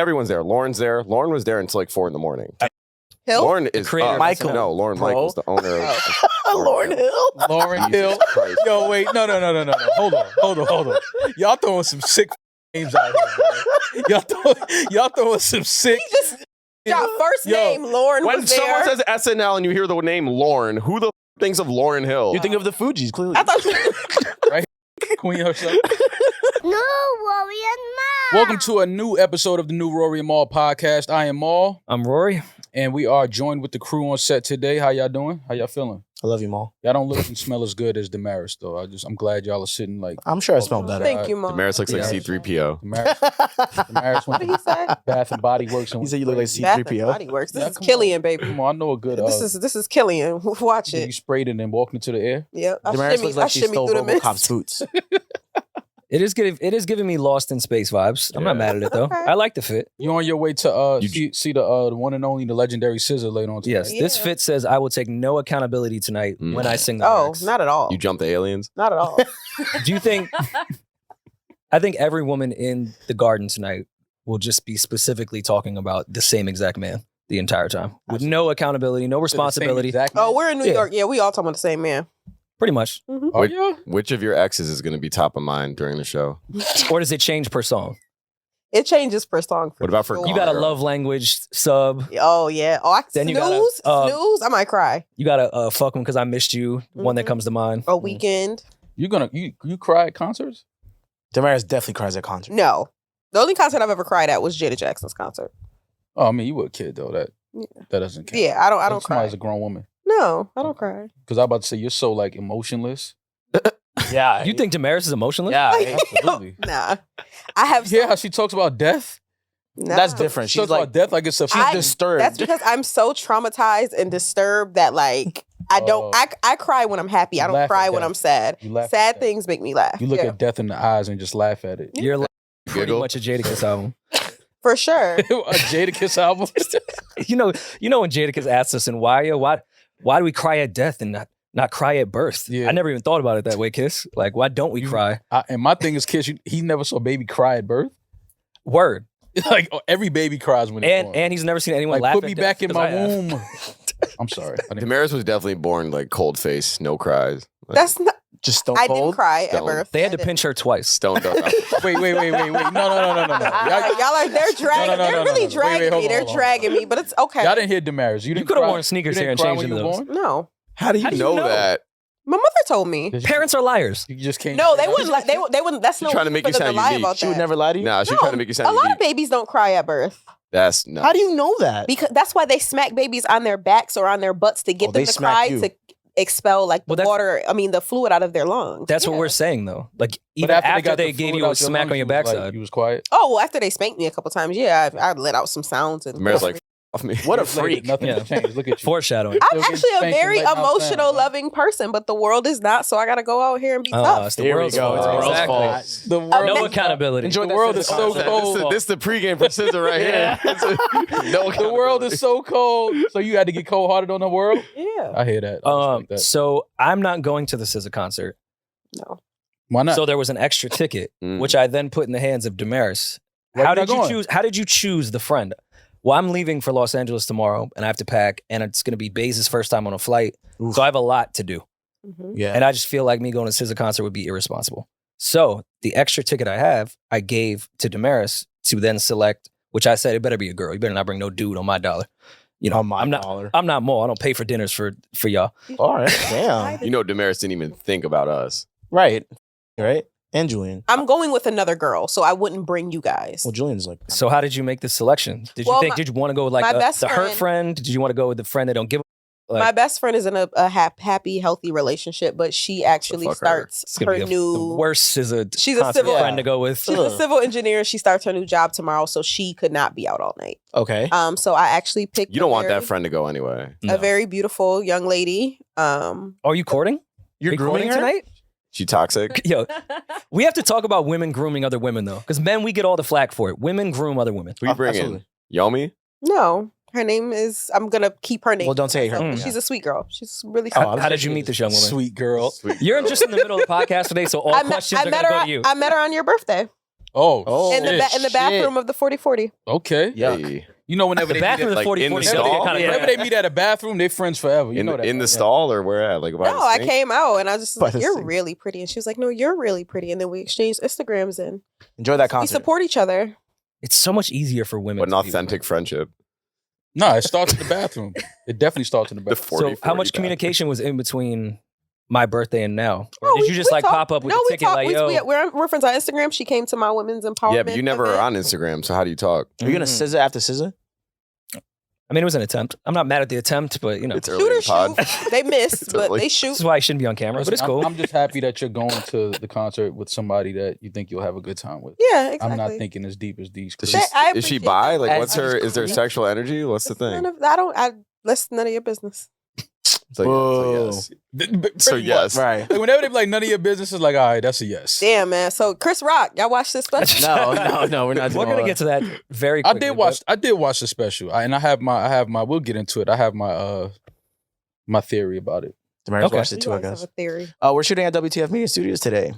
Everyone's there. Lauren's there. Lauren was there until like 4 in the morning. Hill? Lauren is Michael. No, Lauren Michael's the owner of Lauren Hill. Lauren Hill. Christ. Yo, wait. No. Hold on. Y'all throwing some sick names out here, bro. Y'all throwing some sick. He just dropped first name. Lauren When was there. someone says SNL and you hear the name Lauren, who the thinks of Lauren Hill? You think of the Fugees, clearly. I thought Right? Queen herself. NewRoryAndMal. Welcome to a new episode of the New Rory and Mal podcast. I am Mal, I'm Rory. and we are joined with the crew on set today. How y'all doing? How y'all feeling? I love you, Mal. Y'all don't look and smell as good as Demaris, though. I'm glad y'all are sitting like. I'm sure I smell better. Thank you, Mom. Demaris looks like Yeah. C-3PO. Demaris What went did he say? to Bath and Body Works. And He said you look like Bath and C-3PO. Body Works. This Yeah, is come Killian, baby. Come on, I know a good. This is Killian. Watch You it. sprayed it and walked into the air. Yep. I Demaris looks like she shimmy stole through the mist. Robocop's boots. It is giving me Lost in Space vibes. I'm not Yeah. mad at it though. Okay. I like the fit. You on your way to You- see the one and only, the legendary Scissor later on tonight. Yes, this Yeah. fit says I will take no accountability tonight when I sing the Oh, lyrics. not at all. You jump the aliens? Not at all. Do you think? I think every woman in the garden tonight will just be specifically talking about the same exact man the entire time, with no accountability, no responsibility. Oh, we're in New Yeah. York. Yeah, we all talking about the same man. Pretty much. Oh yeah. Which of your exes is going to be top of mind during the show? Or does it change per song? It changes per song. What about for sure. You got a Girl. love language sub. Oh yeah. Oh, I Then you snooze. gotta, Snooze. I might cry. You got to fuck him because I missed you. One that Mhm. comes to mind. A weekend. You cry at concerts? Demaris definitely cries at concerts. No. The only concert I've ever cried at was Janet Jackson's concert. Oh, I mean, you were a kid though. That doesn't count. Yeah, I don't cry. Somebody's a grown woman. No, I don't cry. Because I'm about to say you're so like emotionless. Yeah. You think Demaris is emotionless? Yeah. Absolutely. Nah. I have Yeah, how she talks about death. nah. That's different. She She's talks like, about death like it's a she's disturbed. That's because I'm so traumatized and disturbed that like I don't I cry when I'm happy. I You don't laugh cry at when death. I'm sad. You laugh at Sad death. things make me laugh. You look Yeah, at death in the eyes and just laugh at it. You're like pretty Giggle? much a Jadakiss album. for sure. A Jadakiss album. you know when Jadakiss asked us, and why do we cry at death and not cry at birth? Yeah. I never even thought about it that way, Kiss. Like, why don't we cry? And my thing is, Kiss, he never saw baby cry at birth. Word. Like every baby cries when it's born. And he's never seen anyone like laugh put at me death back in 'cause my I have. womb. I'm sorry. I didn't- Demaris was definitely born like cold face, no cries. Like, That's not just stone I didn't cold. cry at Don't. birth. They had I to pinch her twice. stoned up. Wait. No. didn't. Y'all are they're dragging. No, They're really Wait, dragging hold me. on, They're hold on. dragging me, but it's okay. Y'all didn't hear Demaris. You didn't could have cry- worn sneakers you here didn't and cry changed when into you were those. born? No. How do you know know? that? My mother told me. Did you- Parents are liars. You just can't. No, they wouldn't they wouldn't that's no trying to reason make for you them to sound lie unique. about She would that. never lie to you? Nah, she's No, trying to make you sound a lot unique. of babies don't cry at birth. That's not. How do you know that? Because that's why they smack babies on their backs or on their butts to get Oh, them they to smack cry you. to expel like Well, the that's- the fluid out of their lungs. That's what Yeah. we're saying, though. Like, But even after got they the gave fluid you a out your smack lungs, on your you was like- backside. you was quiet. Oh, well, after they spanked me a couple times, yeah, I let out some sounds and Demaris like off me. What a It's like freak. Nothing Yeah. changed. Look at you. Foreshadowing. I'm Still getting actually a spanked very and letting out emotional, sound, huh? loving person, but the world is not, so I gotta go out here and be tough. It's the Here we world's go. It's the fault. world's Exactly. fault. The world. No accountability. Enjoy The that world is sense so of concept. cold. This is the pregame for Scissor right here. No, The world is so cold. So you had to get cold hearted on the world. Yeah. I hear that. I respect that. So I'm not going to the SZA concert. No. Why not? So there was an extra ticket, which I then put in the hands of Demaris. Why How you not did you going? choose? How did you choose the friend? Well, I'm leaving for Los Angeles tomorrow, and I have to pack, and it's going to be Baze's first time on a flight, Oof. so I have a lot to do, Mhm. Yeah. and I just feel like me going to SZA concert would be irresponsible. So the extra ticket I have, I gave to Demaris to then select. Which I said, it better be a girl. You better not bring no dude on my dollar. You know, On my I'm not. dollar. I'm not more. I don't pay for dinners for y'all. All right. Damn. You know, Demaris didn't even think about us. Right. Right. And Julian. I'm going with another girl, so I wouldn't bring you guys. Well, Julian's like. So how did you make this selection? Did you Well, think? Did you want to go with like my best the hurt friend- friend? Did you want to go with the friend that don't give? Like, My best friend is in a happy, healthy relationship, but she actually fuck her. starts it's gonna her be the new. worst SZA She's a concert civil- friend to go with. She's a civil engineer. She starts her new job tomorrow, so she could not be out all night. Okay. So I actually picked. You don't want very- that friend to go anyway. No. A very beautiful young lady. Are you courting? You're Are you grooming her? tonight? She toxic. Yo, we have to talk about women grooming other women though, because men we get all the flack for it. Women groom other women. Who you bringing? Absolutely. Yomi? No, her name is. I'm gonna keep her name. Well, don't say her. So, Mm. She's a sweet girl. She's really. Oh, Sweet. I was How did thinking you meet this young woman? Sweet girl. Sweet You're girl. just in the middle of the podcast today, so all questions are met gonna her. go to you. I met her on your birthday. Oh, in the shit. bathroom of the 4040. Okay. Yuck. Hey. You know, whenever The they bathroom meet of the like, 40 in the 40 stall? kind of whenever they meet at a bathroom, they're friends forever. You know that. In the right? stall or where at? Like by No, the I sink? came out and I was just By like, the "You're sink. really pretty," and she was like, "No, you're really pretty." And then we exchanged Instagrams and Enjoy that we concert. support each other. It's so much easier for women. But an to be authentic friendship. No, it starts in the bathroom. It definitely starts in the The bathroom. 40, So how much 40 communication was in between my birthday and now? Or Oh, did you just like talk- pop up with no, a we ticket talk- like, we- yo? we're friends on Instagram. She came to my women's empowerment. Yeah, but you never event. are on Instagram, so how do you talk? Are you gonna scissor after scissor? I mean, it was an attempt. I'm not mad at the attempt, but you know, It's this early in Shoot the or pod. shoot. They missed, It's but early. they shoot. is why I shouldn't be on camera, but it's cool. I'm just happy that you're going to the concert with somebody that you think you'll have a good time with. Yeah, exactly. I'm not thinking as deep as these. Does Chris. she, I is she appreciate bi? that. Like, what's I her? just- Is there sexual energy? What's the thing? That's none of your business. So yes. So yes. Right. Like, whenever they be like none of your business, is like, all right, that's a yes. Damn, man. So Chris Rock, y'all watch this special? No, we're not. We're gonna get to that very I quickly. did watch the special, and I have my. We'll get into it. I have my my theory about it. Demaris Okay. watched it too, You I guys guess. have a theory. We're shooting at WTF Media Studios today.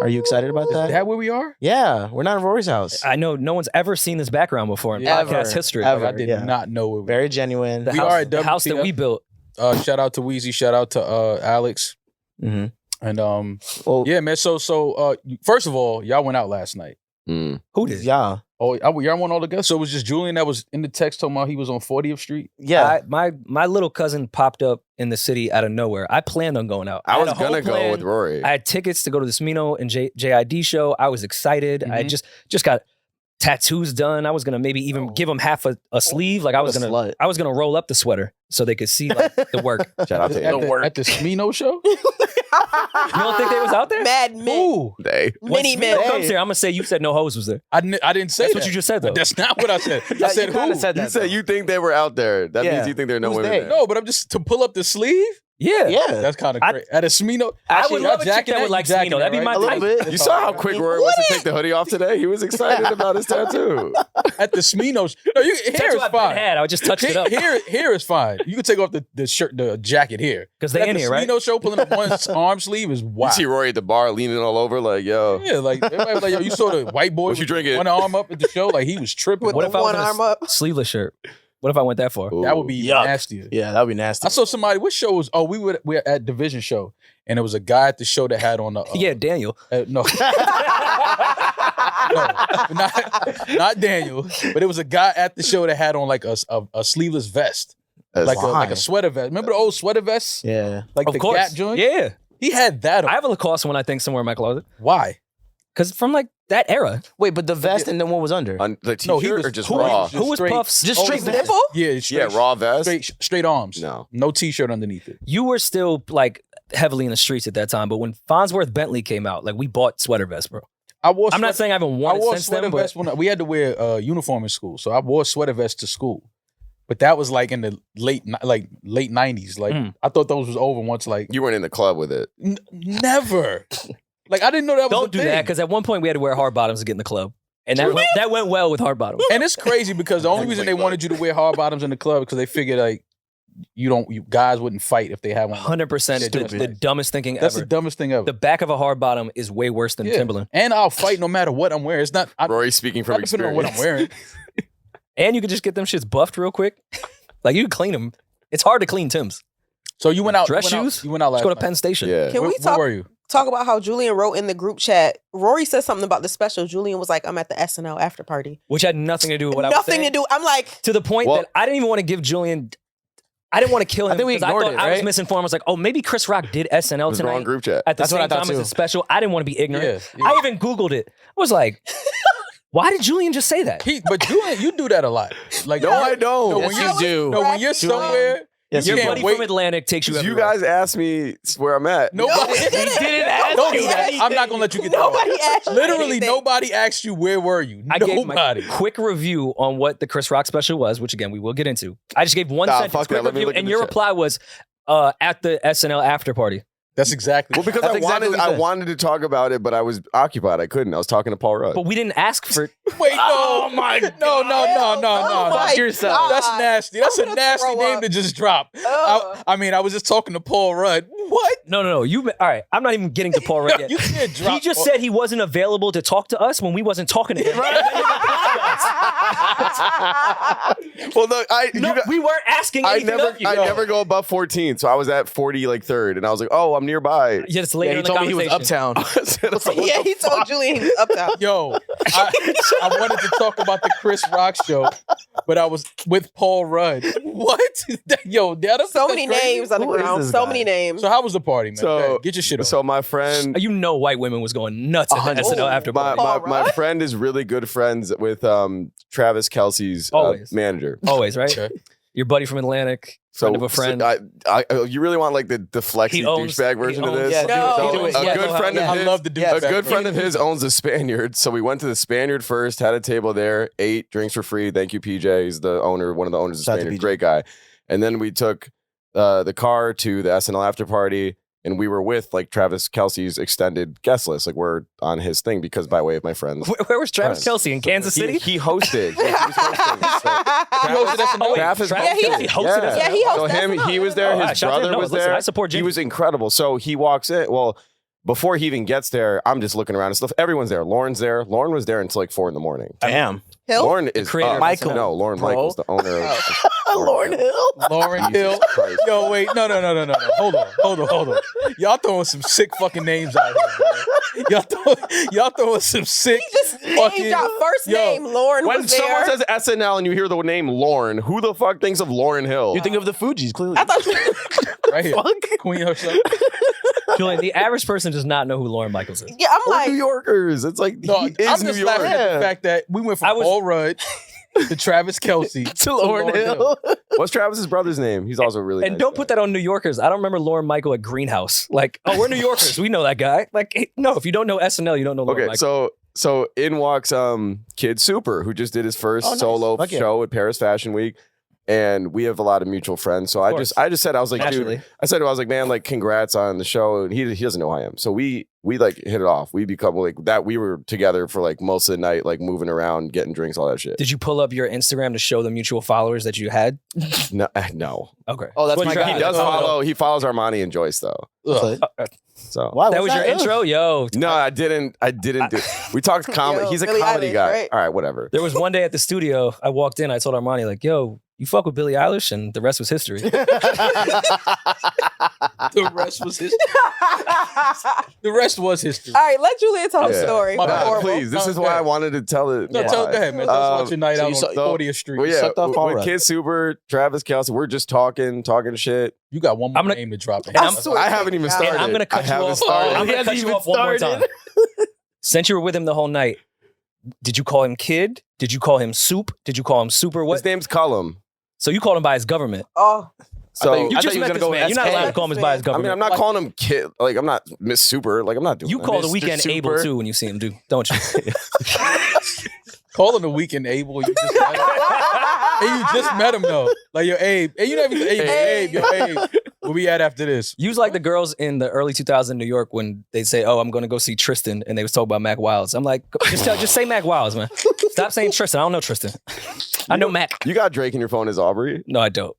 Are you excited about Is that? that where we are? Yeah, we're not in Rory's house. I know no one's ever seen this background before in Yeah. podcast Ever. history. Ever. I did yeah. not know where we were. Very genuine. The We house, are at the house that WTF. we built. Shout out to Weezy. Shout out to Alex. Mm-hmm. And Well, yeah, man. So first of all, y'all went out last night. Mm. Who did? yeah, Oh, y'all went all together. So it was just Julian that was in the text talking about he was on 40th Street. yeah. My little cousin popped up in the city out of nowhere. I planned on going out. I had was a whole gonna go plan. with Rory. I had tickets to go to the Smino and JID show. I was excited. I Mhm. just got tattoos done. I was gonna maybe even give them half a sleeve. Like I was What a gonna slut. roll up the sweater so they could see like the work. Shout out to At him. the Smino show. You don't think they was out there? Mad men. Ooh, They. When Many Smino men. comes here, I'm gonna say you said no hose was there. I didn't say That's that. what you just said though. That's not what I said. I Yeah, said you kinda who? said You that, said though. you think they were out there. That Yeah. means you think there are no Who's women they? there. No, but I'm just to pull up the sleeve. Yeah. Yeah. That's kind of I- crazy. At a Smino, I would y'all love a chick jacking that would like You jacking Smino. That'd be it, my A little type. bit. You saw how quick Rory was to take the hoodie off today? He was excited about his tattoo. At the Smino, no, here Tattoo is I've been fine. had. I just touched it up Here is fine. You can take off the shirt, the jacket here. because But they at in the here, right? Smino show pulling up one arm sleeve is You wild. see Rory at the bar leaning all over like, yo. Yeah, like everybody was like, yo, you saw the white boy What you with drinking? one arm up at the show, like he was tripping. With What the if I was one in a arm up? sleeveless shirt? What if I went that far? Ooh. That would be Yuck. nastier. Yeah, that'd be nasty. I saw somebody. What show was? Oh, we were at Division show, and there was a guy at the show that had on a Yeah, Daniel. no, no, not Daniel, but it was a guy at the show that had on like a sleeveless vest, That's like Why? a sweater vest. Remember the old sweater vests? Yeah. Like Of the course. Gap joint. Yeah. He had that on. I have a Lacoste one, I think, somewhere in my closet. Why? Because from like that era. Wait, but the vest and then what was under? On the t-shirt No, he was or just who raw? was- Who was straight- Puff's? Just straight Oh, vest. Nipple? Yeah, straight, Yeah, raw vest. straight arms. No. No t-shirt underneath it. You were still like heavily in the streets at that time, but when Farnsworth Bentley came out, like we bought sweater vests, bro. I wore. I'm not saying I haven't worn I it wore since sweater then, but vest when we had to wear a uniform in school, so I wore sweater vest to school. But that was like in the late 90s. Like I thought those was over once. Like You weren't in the club with it. never. Like I didn't know that was. don't a do thing. that because at one point we had to wear hard bottoms to get in the club, and that went well with hard bottoms. And it's crazy because the only reason they wanted you to wear hard bottoms in the club because they figured like you guys wouldn't fight if they had one. 100% the dumbest thinking That's ever. the dumbest thing ever. The back of a hard bottom is way worse than Yeah. Timberland, And I'll fight no matter what I'm wearing. It's not. Rory speaking from not depending on what I'm experience. wearing. and you can just get them shits buffed real quick. Like you can clean them. It's hard to clean Timbs. So you went out. Dress you went out- shoes? You went out last Let's go to night. Penn Station. Yeah. Can we Where talk were you? about how Julian wrote in the group chat? Rory said something about the special. Julian was like, "I'm at the SNL after party." Which had nothing to do with what I was Nothing saying. to do. I'm like, To the point Well- that I didn't even want to give Julian. I didn't want to kill him. I think we 'cause ignored thought it, I was right? misinformed. I was like, oh, maybe Chris Rock did It SNL was the wrong tonight group chat. at the That's what same I thought time as too. a special. I didn't want to be ignorant. Yeah, yeah. I even Googled it. I was like, why did Julian just say that? But Julian, you do that a lot. Like No, I don't. No, Yes, when you you're, do. No, when you're Julian. somewhere, Yes, you Your you can't buddy wait. from Atlantic takes you You everywhere. guys asked me where I'm at. Nobody. he didn't ask Don't you do that. anything. I'm not gonna let you get that. Nobody off. asked you Literally, anything. nobody asked you where were you. I gave my Nobody. quick review on what the Chris Rock special was, which again we will get into. I just gave one Nah, sentence fuck quick that. Let me review, look at and the your chat. reply was at the SNL after party. That's exactly. Well, because That's I exactly what he I said. wanted to talk about it, but I was occupied. I couldn't. I was talking to Paul Rudd. But we didn't ask for. Wait, no. Oh my No. Oh my Fuck yourself. That's God. nasty. That's I'm a gonna nasty throw name up. to just drop. Ugh. I mean, I was just talking to Paul Rudd. What? No. You all right? I'm not even getting to Paul right yet. You can't drop. He just said he wasn't available to talk to us when we wasn't talking to him. Well, look, We weren't asking I anything of you. never go above 14, so I was at 40 like third, and I was like, oh, I'm nearby. Just Yeah, later he in the told me he was conversation. uptown. Yeah, he told Julian he was uptown. Yo, I wanted to talk about the Chris Rock show, but I was with Paul Rudd. What? Yo, that's So many crazy. names on the Who is ground. this So guy? many names. So how was the party, man? So- Okay, get your shit on. So my friend, You know, white women was going nuts at the 100%. SNL after my, party. my, Paul my Rudd? friend is really good friends with Travis Kelsey's Always. manager. Always, right? Okay. Your buddy from Atlantic, friend of a friend. You really want like the flexy He owns- douchebag he version of owns- this? Yeah, No. do it. A Yeah, good no, friend yeah. of his. I love the dude. A good friend of his owns a Spaniard, so we went to the Spaniard first, had a table there, ate drinks for free. Thank you, PJ. He's the owner, one of the owners of Shout out to Spaniard, PJ. great guy. And then we took the car to the SNL after party, and we were with like Travis Kelsey's extended guest list. Like we're on his thing because by way of my friends. Where was Travis Right. Kelsey in Kansas City? He hosted. He was hosting. Travis Travis hosted. Kelsey hosted us. Yeah, he hosted So him, SNL. he was there. Oh, His shout out to brother him. No, was listen, there. I support He Jimmy. was incredible. So he walks in. Well, before he even gets there, I'm just looking around and stuff. Everyone's there. Lauren's there. Lauren was there until like 4 a.m. Damn. Hill? Lauren is creator up. of Michael. No, Lauren Bro. Michael's the owner of Lauren Hill. Lauren Hill. Jesus Christ. Yo, wait, no. Hold on. Y'all throwing some sick fucking names out here, man. Y'all throwing some sick He just fucking. named our first Yo, name. Lauren When was there. someone says SNL and you hear the name Lauren, who the fuck thinks of Lauren Hill? You think of the Fugees, clearly. I thought. Right here, Queen herself. Julian, the average person does not know who Lauren Michaels is. Yeah, I'm We're like. New Yorkers. It's like No, he I'm is New just York. laughing at the fact that we went from Paul Rudd to Travis Kelsey to Lauren Hill. What's Travis's brother's name? He's also really And nice don't guy. put that on New Yorkers. I don't remember Lauren Michael at Greenhouse. Like, oh, we're New Yorkers. We know that guy. Like, hey, no, if you don't know SNL, you don't know Lauren Okay, Michael. so in walks Kid Super, who just did his first Oh, nice. solo Fuck yeah. show at Paris Fashion Week, and we have a lot of mutual friends. So I course. just said I was like, Naturally. dude, I was like, man, like congrats on the show. And he doesn't know who I am, so we like hit it off. We become like that. We were together for like most of the night, like moving around, getting drinks, all that shit. Did you pull up your Instagram to show the mutual followers that you had? No, no. Okay. Oh, that's What my you- guy. He does Oh. follow. He follows Armani and Joyce though. Ugh. So Why That was your intro? Yo. no, I didn't do. We talked comedy. Yo, He's a Billie comedy Eilish, guy. right? All right, whatever. There was one day at the studio, I walked in, I told Armani, like, yo, you fuck with Billie Eilish, and the rest was history. The rest was history. The rest was history. All right, let Julian tell the Yeah. story. My bad. Horrible. Please, this No, is go why I ahead. wanted to tell it. No, Yeah. go ahead, man. Tell us about your night so out you on saw- 40th Street. Well, yeah, sucked off Paul with Rudd. Kid Super, Travis Kelsey, we're just talking shit. You got one more I'm gonna- name to drop. And I'm- swear I to haven't even God. started. And I'm gonna cut I you haven't off. started. I'm He gonna hasn't cut you even off one more time. started. Since you were with him the whole night, did you call him Kid? Did you call him Soup? Did you call him Super? What? His name's Cullum. So you called him by his government. Oh, So I You thought just you were met gonna this go man. You're not SK. allowed to call him by his I government. mean, I'm not calling him kid. Like I'm not Miss Super. Like I'm not doing. You that. call the Mr. weekend Super. Able too when you see him, do don't you? Calling the weekend Abel. You just met him. And you just met him though. Like yo, Abe. And you never Abe, yo, Abe. Where we at after this? You was like the girls in the early 2000s in New York when they say, "Oh, I'm going to go see Tristan," and they was talking about Mac Wilds. I'm like, just say Mac Wilds, man. Stop saying Tristan. I don't know Tristan. I know Mac. You got Drake in your phone as Aubrey. No, I don't.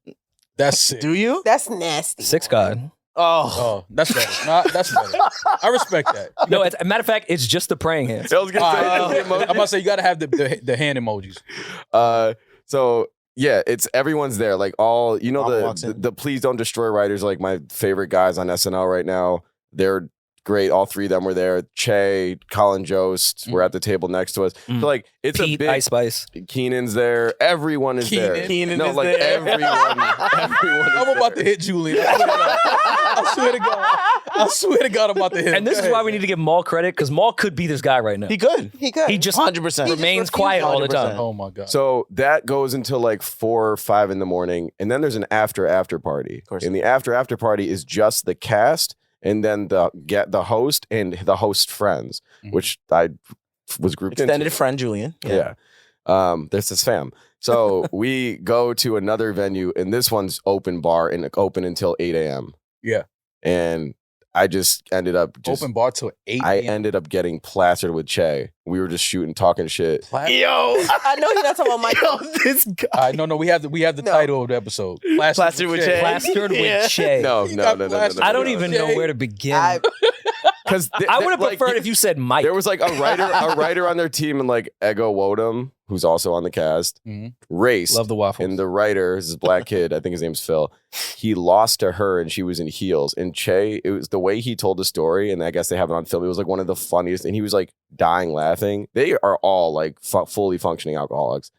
That's sick. Do you? that's nasty. Six God. Oh. Oh, that's better. Nah, that's better. I respect that. No, it's, a matter of fact, it's just the praying hands. I was gonna say, I'm that's the emoji. about to say you gotta have the hand emojis. So yeah, it's everyone's there. Like all you know Mom walks the, in. the Please Don't Destroy writers, like my favorite guys on SNL right now. They're great. All three of them were there. Che, Colin Jost were at the table next to us. Mm. So like it's Pete, a big. Ice Spice. Keenan's there. Everyone is there. Keenan no, is like there. everyone. Everyone. Is I'm about there. to hit Julian. I swear to God. I swear to God I'm about to hit him. And this is why we need to give Maul credit, because Maul could be this guy right now. He could. He could. He just 100%. remains quiet all the time. Oh my God. So that goes until like 4 or 5 in the morning, and then there's an after party. course. And the after party is just the cast, and then the host and the host friends, Mhm. which I was grouped Extended into. friend Julian. Yeah. There's this fam. So we go to another venue, and this one's open bar and open until 8 a.m. Yeah. And I just ended up Open bar till 8 I a.m. ended up getting plastered with Che. We were just shooting, talking shit. Yo, I know he's not talking about Michael. this guy. No, we have the No. title of the episode. Plastered with Che. Plastered Yeah. with Che. No. I don't even know where to begin. I- Because I would have preferred if you said Mike. There was like a writer on their team, and like Ego Wodum, who's also on the cast, Mhm. raced. Love the waffles. And the writer, this is a black kid, I think his name's Phil. He lost to her, and she was in heels. And Che, it was the way he told the story, and I guess they have it on film. It was like one of the funniest, and he was like dying laughing. They are all like fully functioning alcoholics.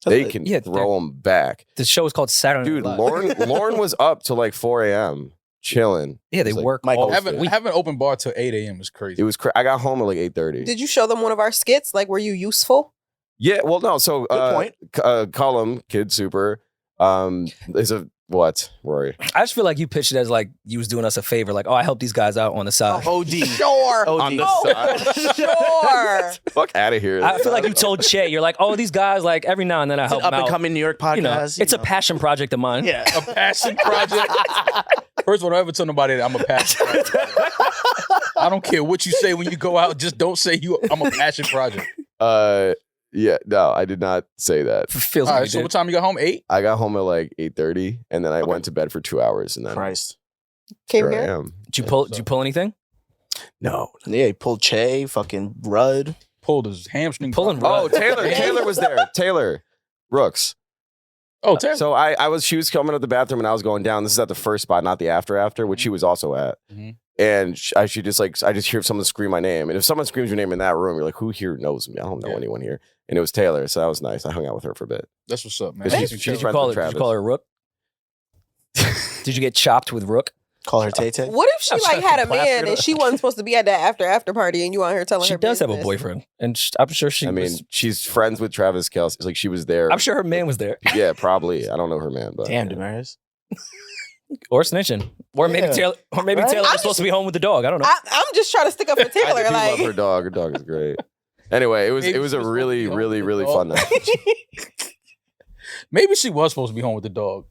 They can throw them back. The show is called Saturday Dude, Night Live. Lauren was up till like 4 a.m. chilling. Yeah, they It's like, work Michael, all Having an open bar till 8 a.m. is crazy. It was I got home at like 8:30. Did you show them one of our skits? Like, were you useful? Yeah, well, no. So, Good point. Cullum, Kid Super, is a what, Rory? I just feel like you pitched it as like you was doing us a favor, like, oh, I helped these guys out on the side. OD. Sure. OD. On the side. Sure. Fuck out of here. I feel like you told Che, you're like, oh, these guys, like every now and then I It's an help them up and out. coming New York podcast. You know, it's a passion project of mine. Yeah. a passion project. First of all, don't ever tell nobody that I'm a passion project. I don't care what you say when you go out. Just don't say I'm a passion project. Yeah, no, I did not say that. Feels All like right, you so did. what time you got home? 8? I got home at like 8:30, and then I went to bed for 2 hours, and then Christ. Came here I here. am. Did you pull anything? No. Yeah, he pulled Che, fucking Rudd. Pulled his hamstring. Pulling Oh, Rudd. Taylor was there. Taylor Rooks. Oh, Taylor. So she was coming to the bathroom, and I was going down. This is at the first spot, not the after, which she was also at. Mhm. And I just hear someone scream my name. And if someone screams your name in that room, you're like, who here knows me? I don't know anyone here. And it was Taylor, so that was nice. I hung out with her for a bit. That's what's up, man. Did Did you call her Rook? Did you get chopped with Rook? Call her Tay Tay. What if she I'm like trying had to a plaster man it and up. she wasn't supposed to be at that after party and you on her telling She her does have a business? boyfriend, and I'm sure she. I mean, was, she's friends with Travis Kelce. It's like she was there. I'm sure her man was there, Yeah, probably. I don't know her man, but Damn, yeah. Demaris. or snitching, or maybe Yeah. Taylor, or maybe Right? Taylor I'm was supposed to be home with the dog. I don't know. I'm just trying to stick up for I Taylor. do Like, love her dog. Her dog is great. Anyway, it was Maybe a she was really, supposed to be really, home really with fun the night. Maybe she was supposed to be home with the dog.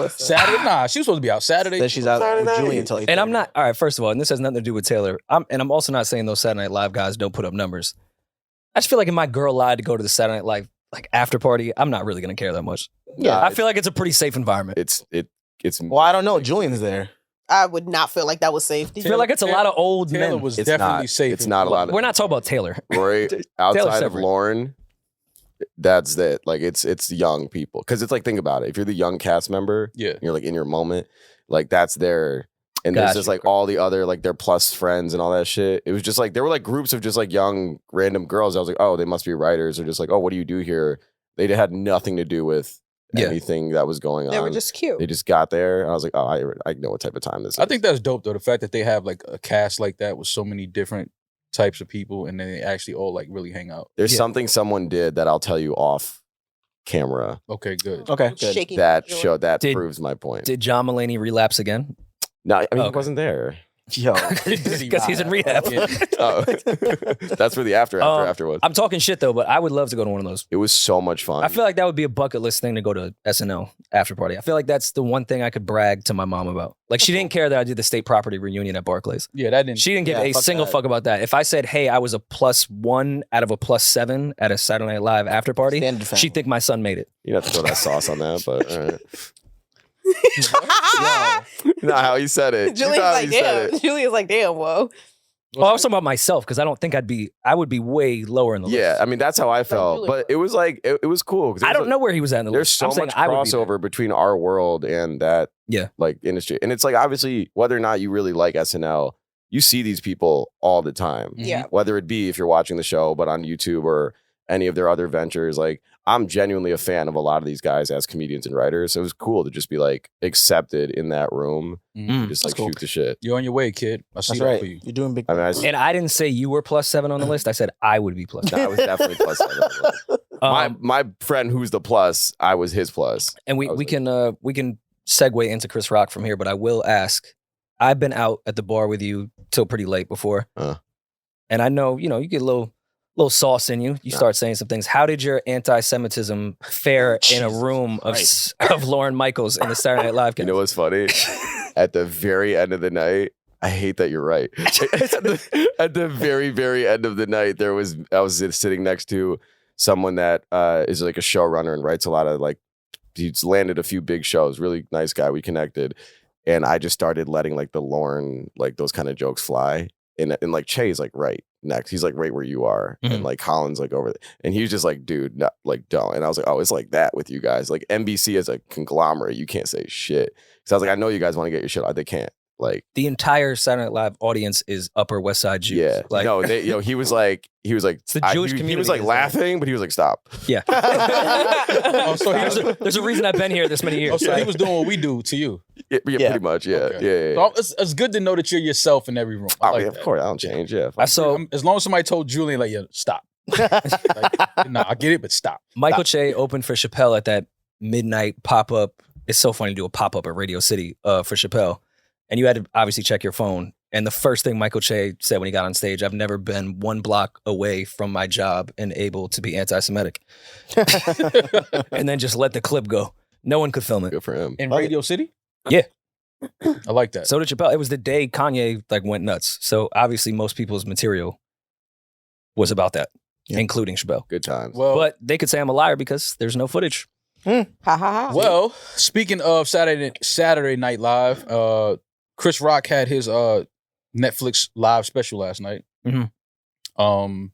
Saturday? Nah, she was supposed to be out Saturday. Then she's out Saturday with night. Julian until 8:30. And I'm not all right. First of all, and this has nothing to do with Taylor. I'm also not saying those Saturday Night Live guys don't put up numbers. I just feel like if my girl lied to go to the Saturday Night Live like after party, I'm not really gonna care that much. Yeah, I feel like it's a pretty safe environment. it's Well, I don't know. Julian's there. I would not feel like that was safety. I feel like it's a lot of old Taylor men. was It's definitely not. safe. It's not a lot of We're not talking about Taylor. Rory outside of separate. Lauren. That's it. Like it's young people because it's like think about it. If you're the young cast member, Yeah. you're like in your moment, like that's their. And there's Gotcha. just like all the other like their plus friends and all that shit. It was just like there were like groups of just like young random girls. I was like, oh, they must be writers or just like, oh, what do you do here? They had nothing to do with Yeah. anything that was going on. They were just cute. They just got there, and I was like, oh, I know what type of time this is. I think that's dope though. The fact that they have like a cast like that with so many different types of people, and then they actually all like really hang out. there's Yeah. something someone did that I'll tell you off camera Okay, good. Okay, good. Shaking that joy. show that Did- proves my point. Did John Mulaney relapse again? No, I mean he Okay. wasn't there. Yo. Because he's in rehab. Yeah. Oh, that's where the after was. I'm talking shit though, but I would love to go to one of those. It was so much fun. I feel like that would be a bucket list thing to go to SNL after party. I feel like that's the one thing I could brag to my mom about. Like she didn't care that I did the state property reunion at Barclays. Yeah, that didn't. She didn't give Yeah, a fuck single that. fuck about that. If I said, "Hey, I was a +1 out of a +7 at a Saturday Night Live after party," Standard family. she'd think my son made it. you have to throw that sauce on that, but all right. Yo. Not how he said it. You Julian's know how like, he said damn. it. Julian's like, damn, whoa. Well, I was talking about myself because I don't think I would be way lower in the Yeah, list. I mean that's how I felt, Julian. but it was like it was cool. 'cause it I was don't like- know where he was at in the There's list. so I'm saying much I would be there. crossover between our world and that, Yeah. like industry, and it's like obviously whether or not you really like SNL, you see these people all the time. Yeah. Whether it be if you're watching the show, but on YouTube or any of their other ventures, like I'm genuinely a fan of a lot of these guys as comedians and writers. So it was cool to just be like accepted in that room, Mhm. just That's like cool. shoot the shit. You're on your way, kid. I see That's that right. for you. You're doing big. I mean, And I didn't say you were +7 on the list. I said I would be +7. I was definitely plus 7. My friend who's the plus, I was his plus. And I was we can segue into Chris Rock from here, but I will ask. I've been out at the bar with you till pretty late before, and I know you get a little sauce in you. You start saying some things. How did your anti-Semitism fare in a room of Lauren Michaels in the Saturday Night Live? You know what's funny? At the very end of the night, I hate that you're right. At the very, very end of the night, I was sitting next to someone that is like a showrunner and writes a lot of like, he's landed a few big shows. Really nice guy. We connected, and I just started letting like the Lauren, like those kind of jokes fly. And like Che's like right next. He's like right where you are. Mhm. And like Colin's like over there. And he was just like, dude, no, like don't. And I was like, oh, it's like that with you guys. Like NBC is a conglomerate. You can't say shit. So I was like, I know you guys want to get your shit out. They can't. Like The entire Saturday Night Live audience is Upper West Side Jews. yeah. Like, No, he was like It's the Jewish he community was like is laughing, but he was like, stop. yeah. Oh, so There's a reason I've been here this many years. Oh, so he was doing what we do to you. Yeah, pretty much. Yeah. Okay. Yeah. So it's good to know that you're yourself in every room. I Oh, like yeah, of that. course. I don't change. Yeah. I saw As long as somebody told Julian, like, yeah, stop. Like, nah, I get it, but stop. Michael Che opened for Chappelle at that midnight pop-up. It's so funny to do a pop-up at Radio City for Chappelle. And you had to obviously check your phone. And the first thing Michael Che said when he got on stage, I've never been one block away from my job and able to be anti-Semitic. And then just let the clip go. No one could film it. Good for him. In Radio City? Yeah. I like that. So did Chappelle. It was the day Kanye like went nuts. So obviously most people's material was about that, including Chappelle. Good times. Well, But they could say I'm a liar because there's no footage. Ha ha ha. well, speaking of Saturday Night Live, Chris Rock had his Netflix live special last night. Mhm. I'm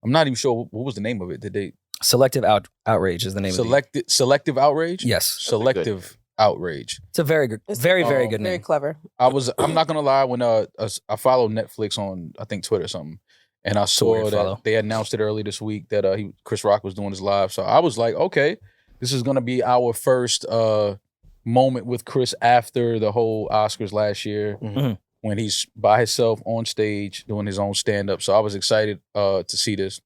not even sure what was the name of it. Did they Selective Outrage is the name of it. Selective Outrage? Yes. Selective Outrage. It's a very good, very good Very name. clever. I'm not gonna lie, when I follow Netflix on I think Twitter or something, and I saw weird that follow. they announced it early this week that Chris Rock was doing his live. So I was like, okay, this is gonna be our first moment with Chris after the whole Oscars last year, Mhm. when he's by himself on stage doing his own stand-up. So I was excited to see this.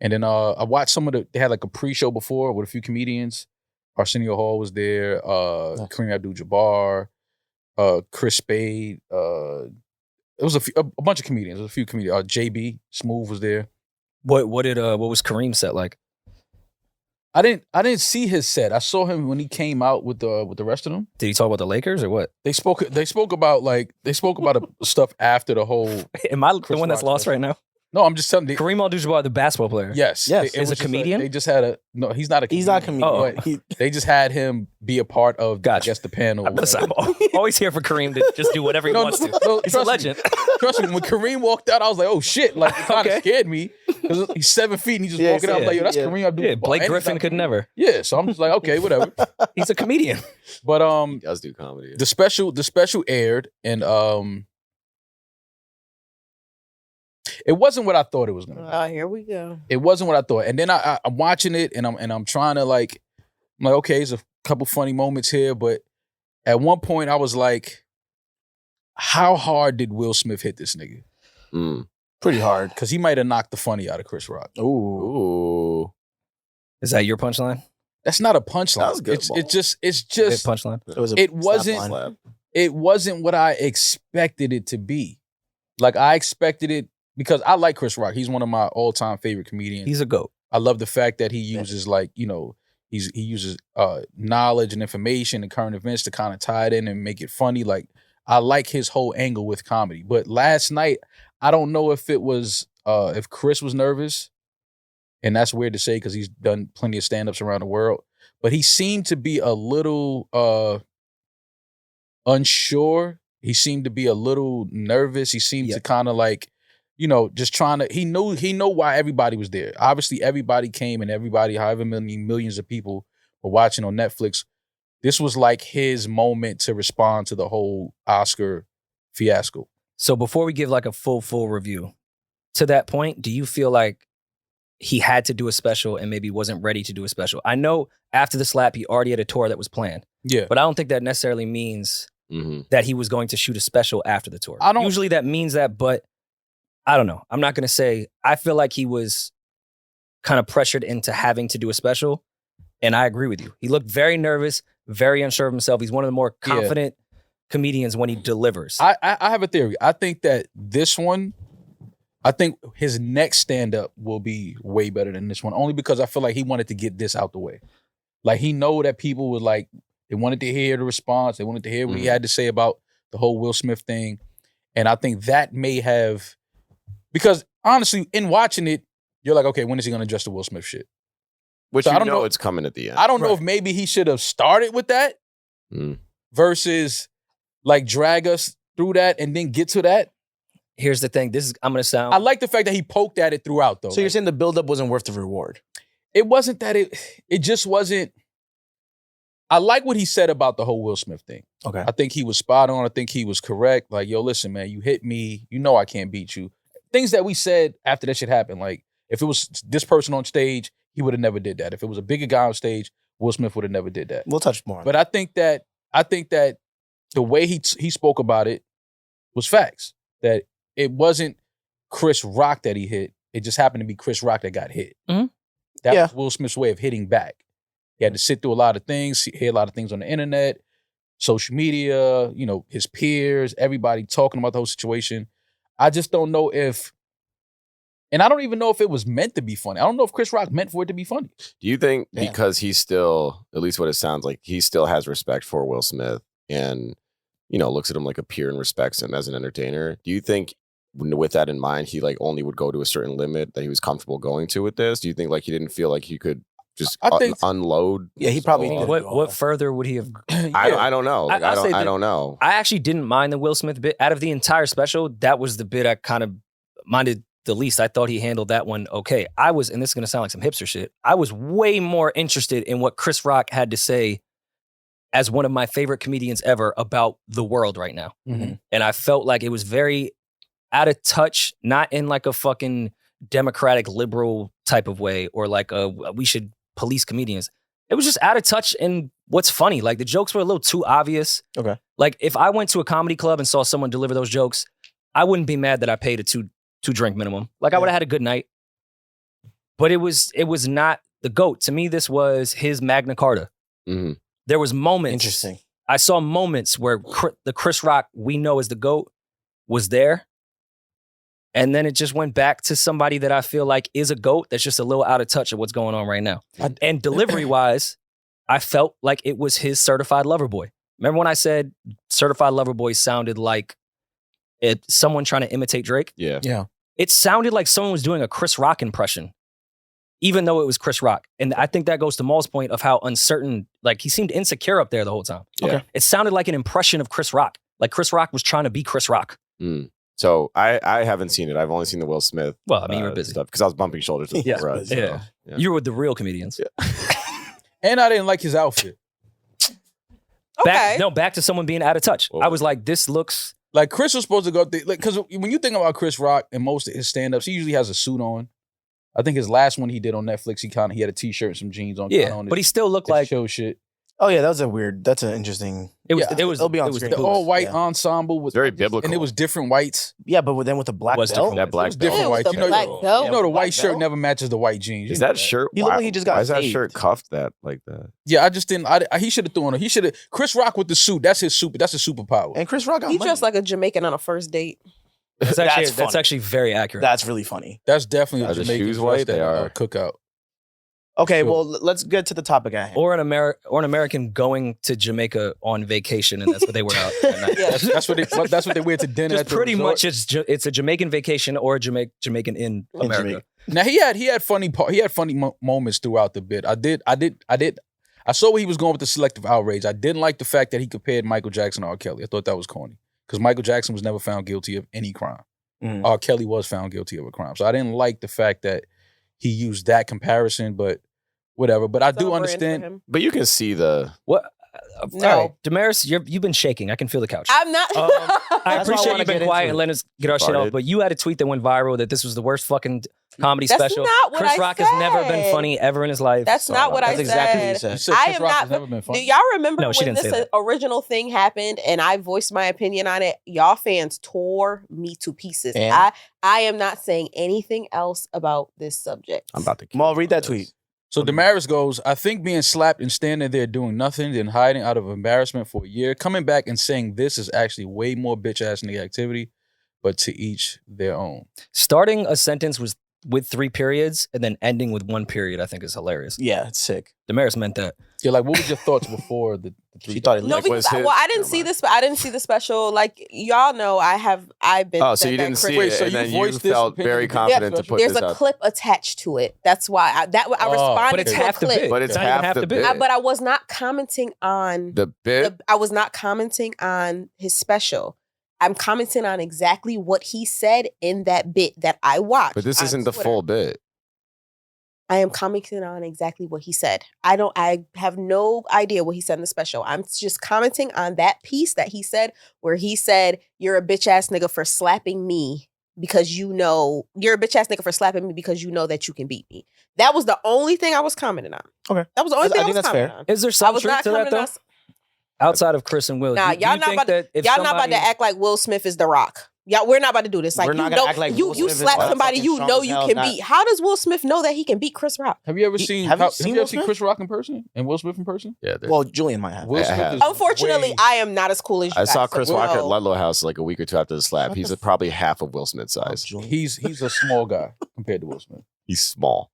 And then I watched they had like a pre-show before with a few comedians. Arsenio Hall was there, Kareem Abdul-Jabbar, Chris Spade. It was a bunch of comedians. There was a few comedians. JB Smooth was there. What was Kareem set like? I didn't see his set. I saw him when he came out with the rest of them. Did he talk about the Lakers or what? They spoke about stuff after the whole. Am I Chris the one that's Rock lost special. right now? No, I'm just telling you. Kareem Abdul-Jabbar, the basketball player. Yes. Yes. It Is was a just comedian? they just had no, he's not a comedian. He's not a comedian. Oh. But they just had him be a part of, Gotcha. I guess, the panel. I'm always here for Kareem to just do whatever he wants to. no, He's a trust me. legend. Trust me, when Kareem walked out, I was like, oh shit. Like, it kind of Okay. scared me. Because he's 7 feet and he's just Yeah, walking out. I was like, yo, that's yeah. Kareem Abdul. Yeah, Blake And he's Griffin not- could never. Yeah, so I'm just like, okay, whatever. He's a comedian. But He does do comedy. the special aired, and it wasn't what I thought it was gonna be. Oh, here we go. It wasn't what I thought. And then I'm watching it, and I'm trying to I'm like, okay, there's a couple funny moments here, but at one point I was like, how hard did Will Smith hit this nigga? Mm. Pretty hard. Because he might have knocked the funny out of Chris Rock. Ooh. Ooh. Is that your punchline? That's not a punchline. That was good, It's ball. just Good punchline. It was a It snap wasn't- line. Slap. it wasn't what I expected it to be. Like, I expected it because I like Chris Rock. He's one of my all-time favorite comedians. He's a goat. I love the fact that he uses he uses knowledge and information and current events to kind of tie it in and make it funny. Like, I like his whole angle with comedy. But last night, I don't know if it was if Chris was nervous, and that's weird to say because he's done plenty of stand-ups around the world, but he seemed to be a little unsure. He seemed to be a little nervous. He seemed to kind of like, just trying to, he knew why everybody was there. Obviously, everybody came, and everybody, however many millions of people were watching on Netflix. This was like his moment to respond to the whole Oscar fiasco. So before we give like a full review, to that point, do you feel like he had to do a special and maybe wasn't ready to do a special? I know after the slap, he already had a tour that was planned, Yeah. but I don't think that necessarily means Mm-hmm. that he was going to shoot a special after the tour. I don't- Usually that means that, but I don't know. I'm not going to say. I feel like he was kind of pressured into having to do a special, and I agree with you. He looked very nervous, very unsure of himself. He's one of the more Yeah. confident comedians when he delivers. I have a theory. I think that I think his next stand-up will be way better than this one, only because I feel like he wanted to get this out the way. Like, he know that people would like, they wanted to hear the response. They wanted to hear what he had to say about the whole Will Smith thing. And I think that may have, because honestly, in watching it, you're like, okay, when is he going to address the Will Smith shit? Which So you I don't know know- it's coming at the end. I don't know if maybe he should have started with that versus like drag us through that and then get to that. Here's the thing. I'm gonna sound. I like the fact that he poked at it throughout, though. So you're saying the buildup wasn't worth the reward? It wasn't that it just wasn't. I like what he said about the whole Will Smith thing. Okay. I think he was spot on. I think he was correct. Like, yo, listen, man, you hit me. You know I can't beat you. Things that we said after that shit happened. Like, if it was this person on stage, he would have never did that. If it was a bigger guy on stage, Will Smith would have never did that. We'll touch more on But I think that the way he spoke about it was facts. That it wasn't Chris Rock that he hit. It just happened to be Chris Rock that got hit. Mhm. That Yeah. was Will Smith's way of hitting back. He had to sit through a lot of things, hear a lot of things on the internet, social media, you know, his peers, everybody talking about the whole situation. I just don't know if, and I don't even know if it was meant to be funny. I don't know if Chris Rock meant for it to be funny. Do you think Yeah. because he's still, at least what it sounds like, he still has respect for Will Smith and, you know, looks at him like a peer and respects him as an entertainer? Do you think with that in mind, he like only would go to a certain limit that he was comfortable going to with this? Do you think like he didn't feel like he could just I think- unload? Yeah, he probably all- did. what further would he have? I don't know. Like, I'll say I that- don't know. I actually didn't mind the Will Smith bit. Out of the entire special, that was the bit I kind of minded the least. I thought he handled that one okay. I was, and this is going to sound like some hipster shit, I was way more interested in what Chris Rock had to say as one of my favorite comedians ever about the world right now. Mhm. And I felt like it was very out of touch, not in like a fucking democratic liberal type of way or like we should police comedians. It was just out of touch in what's funny. Like the jokes were a little too obvious. Okay. Like if I went to a comedy club and saw someone deliver those jokes, I wouldn't be mad that I paid a two drink minimum. Like I would have had a good night. But it was not the GOAT. To me, this was his Magna Carta. Mhm. There was moments. Interesting. I saw moments where the Chris Rock we know as the GOAT was there. And then it just went back to somebody that I feel like is a GOAT that's just a little out of touch of what's going on right now. And delivery-wise, I felt like it was his Certified Lover Boy. Remember when I said Certified Lover Boy sounded like someone trying to imitate Drake? Yeah. Yeah. It sounded like someone was doing a Chris Rock impression, even though it was Chris Rock. And I think that goes to Maul's point of how uncertain, like he seemed insecure up there the whole time. Yeah. It sounded like an impression of Chris Rock. Like Chris Rock was trying to be Chris Rock. Mm. So I haven't seen it. I've only seen the Will Smith. Well, I mean, you were busy. Stuff because I was bumping shoulders with Yeah. Rudd, so, Yeah. yeah. You were with the real comedians. And I didn't like his outfit. Okay. Back to someone being out of touch. Whoa. I was like, this looks. Like Chris was supposed to go, because when you think about Chris Rock and most of his stand-ups, he usually has a suit on. I think his last one he did on Netflix, he had a t-shirt and some jeans on. Yeah, on but he still looked like. show shit. Oh yeah, that's an interesting. It was. Yeah. It was. It'll be on it was screen. The Boots, all-white yeah. ensemble was Very biblical. and it was different whites. Yeah, but then with the black Was belt. different. That black It was different Ew, whites. the black belt. You know the black white shirt belt? never matches the white jeans. Is You know that shirt? He looked like he just got Why is that saved. shirt cuffed that like that? Yeah, I just didn't. He should have thrown it. He should have. Chris Rock with the suit. That's his super. That's his superpower. And Chris Rock got He money. dressed like a Jamaican on a first date. That's That's funny. actually very accurate. That's really funny. That's definitely Are a the Jamaican shoes dress white? that, They are. cookout. Okay, Sure. well let's get to the topic at hand. or an American going to Jamaica on vacation, and that's what they were out. At night. Yeah. That's what they wear to dinner. Just at the pretty resort. much, it's a Jamaican vacation or a Jamaican in America. Jamaica. Now he had funny moments throughout the bit. I saw where he was going with the selective outrage. I didn't like the fact that he compared Michael Jackson to R. Kelly. I thought that was corny because Michael Jackson was never found guilty of any crime. Mhm. R. Kelly was found guilty of a crime, so I didn't like the fact that he used that comparison. But whatever. But I It's on do brand for understand. him. But you can see the. What? No. All right, Demaris, you've been shaking. I can feel the couch. I'm not. I That's why I appreciate wanna you've been get quiet into and it. letting us get our shit Farted. off, but you had a tweet that went viral that this was the worst fucking comedy That's special. not what Chris I Rock has never been said. funny ever in his life. That's not what I That's exactly what he said. You said. said I Chris am Rock not- has never been Do funny. y'all remember No, she when didn't say this original thing happened and I voiced my opinion on it? Y'all fans tore me to pieces. And? I am not saying anything else about this subject. I'm about to. kill Mal, you read on that this. tweet. So Demaris goes, I think being slapped and standing there doing nothing, then hiding out of embarrassment for a year, coming back and saying this is actually way more bitch ass nigga activity, but to each their own. Starting a sentence with 3 periods and then ending with 1 period, I think is hilarious. Yeah, it's sick. Demaris meant that. Yeah, like what was your thoughts before the 3? She thought it No, looked because I didn't see this. I didn't see the special. Like y'all know, I've been. Oh, so you didn't see Wait, it, so and you then you voiced this felt opinion very in the confident to special? put There's this a out. clip attached to it. That's why I responded But it's to half a the clip. bit. But it's not even half the bit. But I was not commenting on The bit. I was not commenting on his special. I'm commenting on exactly what he said in that bit that I watched. But this on isn't the Twitter. full bit. I am commenting on exactly what he said. I have no idea what he said in the special. I'm just commenting on that piece that he said where he said, "You're a bitch ass nigga for slapping me because you know you're a bitch ass nigga for slapping me because you know that you can beat me." That was the only thing I was commenting on. Okay. That was the only thing I think was that's commenting fair. on. Is there I some was truth not to that commenting though? on. Outside of Chris and Will, Nah, do y'all you not think about that if y'all not about somebody- to act like Will Smith is The Rock. Y'all, we're not about to do this. Like We're you not gonna know, act like you Will Smith is slap like somebody fucking you strong know as you hell, can not- beat. How does Will Smith know that he can beat Chris Rock? Have you ever seen? have you Have seen you ever Will seen Smith? Chris Rock in person and Will Smith in person? Yeah. Well, Julian might have. Will I Smith have. is Unfortunately, way- I am not as cool as you I guys. saw so Chris no. Rock at Ludlow House like a week or 2 after the slap. What He's the probably half of Will Smith's Oh, size. Julian. he's a small guy compared to Will Smith. He's small.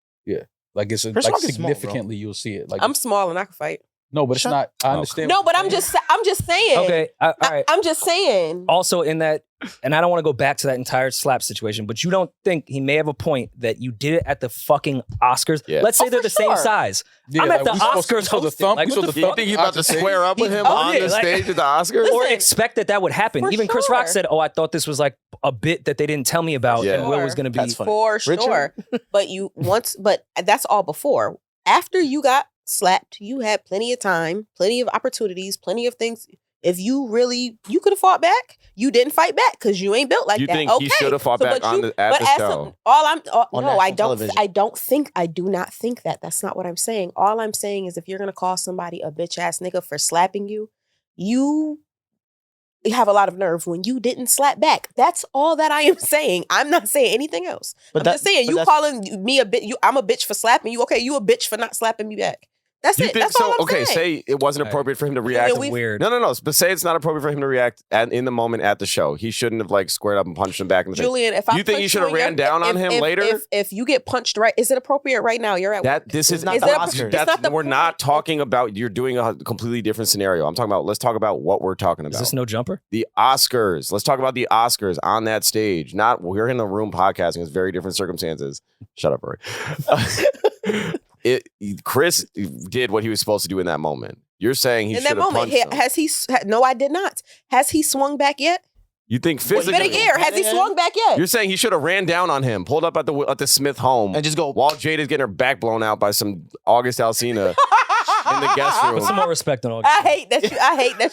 Like it's Chris like Rock is small, bro. significantly you'll see it. Like I'm small and I can fight. no, but it's Shut- not. I Oh. understand. No, what but you're I'm saying. just saying. Okay, all right. I'm just saying. Also, in that, and I don't want to go back to that entire slap situation, but you don't think he may have a point that you did it at the fucking Oscars? Yeah. Let's say Oh, they're for the same sure. size. Yeah, I'm at the we supposed to- Oscars so the hosting. thumb. Like, so what the the Do you thumb. think he's about to square up with him Oh, on yeah, the like- stage at the Oscars? Or Listen, expect that would happen. for Even Chris Rock sure. said, "Oh, I thought this was like a bit that they didn't tell me about, Yeah. and Will was going to be." That's funny. For sure. But that's all before. After you got slapped, you had plenty of time, plenty of opportunities, plenty of things. If you could have fought back. You didn't fight back because you ain't built like You that. think okay. he should have fought So, back but on you- the, at but the as show? some- On no, national I don't. television. I do not think that. That's not what I'm saying. All I'm saying is, if you're gonna call somebody a bitch ass nigga for slapping you, you have a lot of nerve when you didn't slap back. That's all that I am saying. I'm not saying anything else. I'm just saying, you calling me a bitch. I'm a bitch for slapping you. Okay, you a bitch for not slapping me back. That's You it. think That's so? all I'm Okay, saying. say it wasn't appropriate for him to react. we- Weird. No. But say it's not appropriate for him to react in the moment at the show. He shouldn't have like squared up and punched him back in the face. Julian, if I You think you punch should have in your- ran down on him later? If you get punched right, is it appropriate right now? You're at work. This is not Is the it Oscars. it's not the we're point. not talking about. You're doing a completely different scenario. I'm talking about. Let's talk about what we're talking Is about. this no jumper? The Oscars. Let's talk about the Oscars on that stage. Not we're in the room podcasting. It's very different circumstances. Shut up, Rory. Chris did what he was supposed to do in that moment. You're saying he In should that have moment, punched him. No, I did not. Has he swung back yet? You think It's been a physically? year. Has he swung back yet? You're saying he should have ran down on him, pulled up at the Smith home, And just go. while Jada's getting her back blown out by some August Alsina in the guest room. Put some more respect on all. I hate that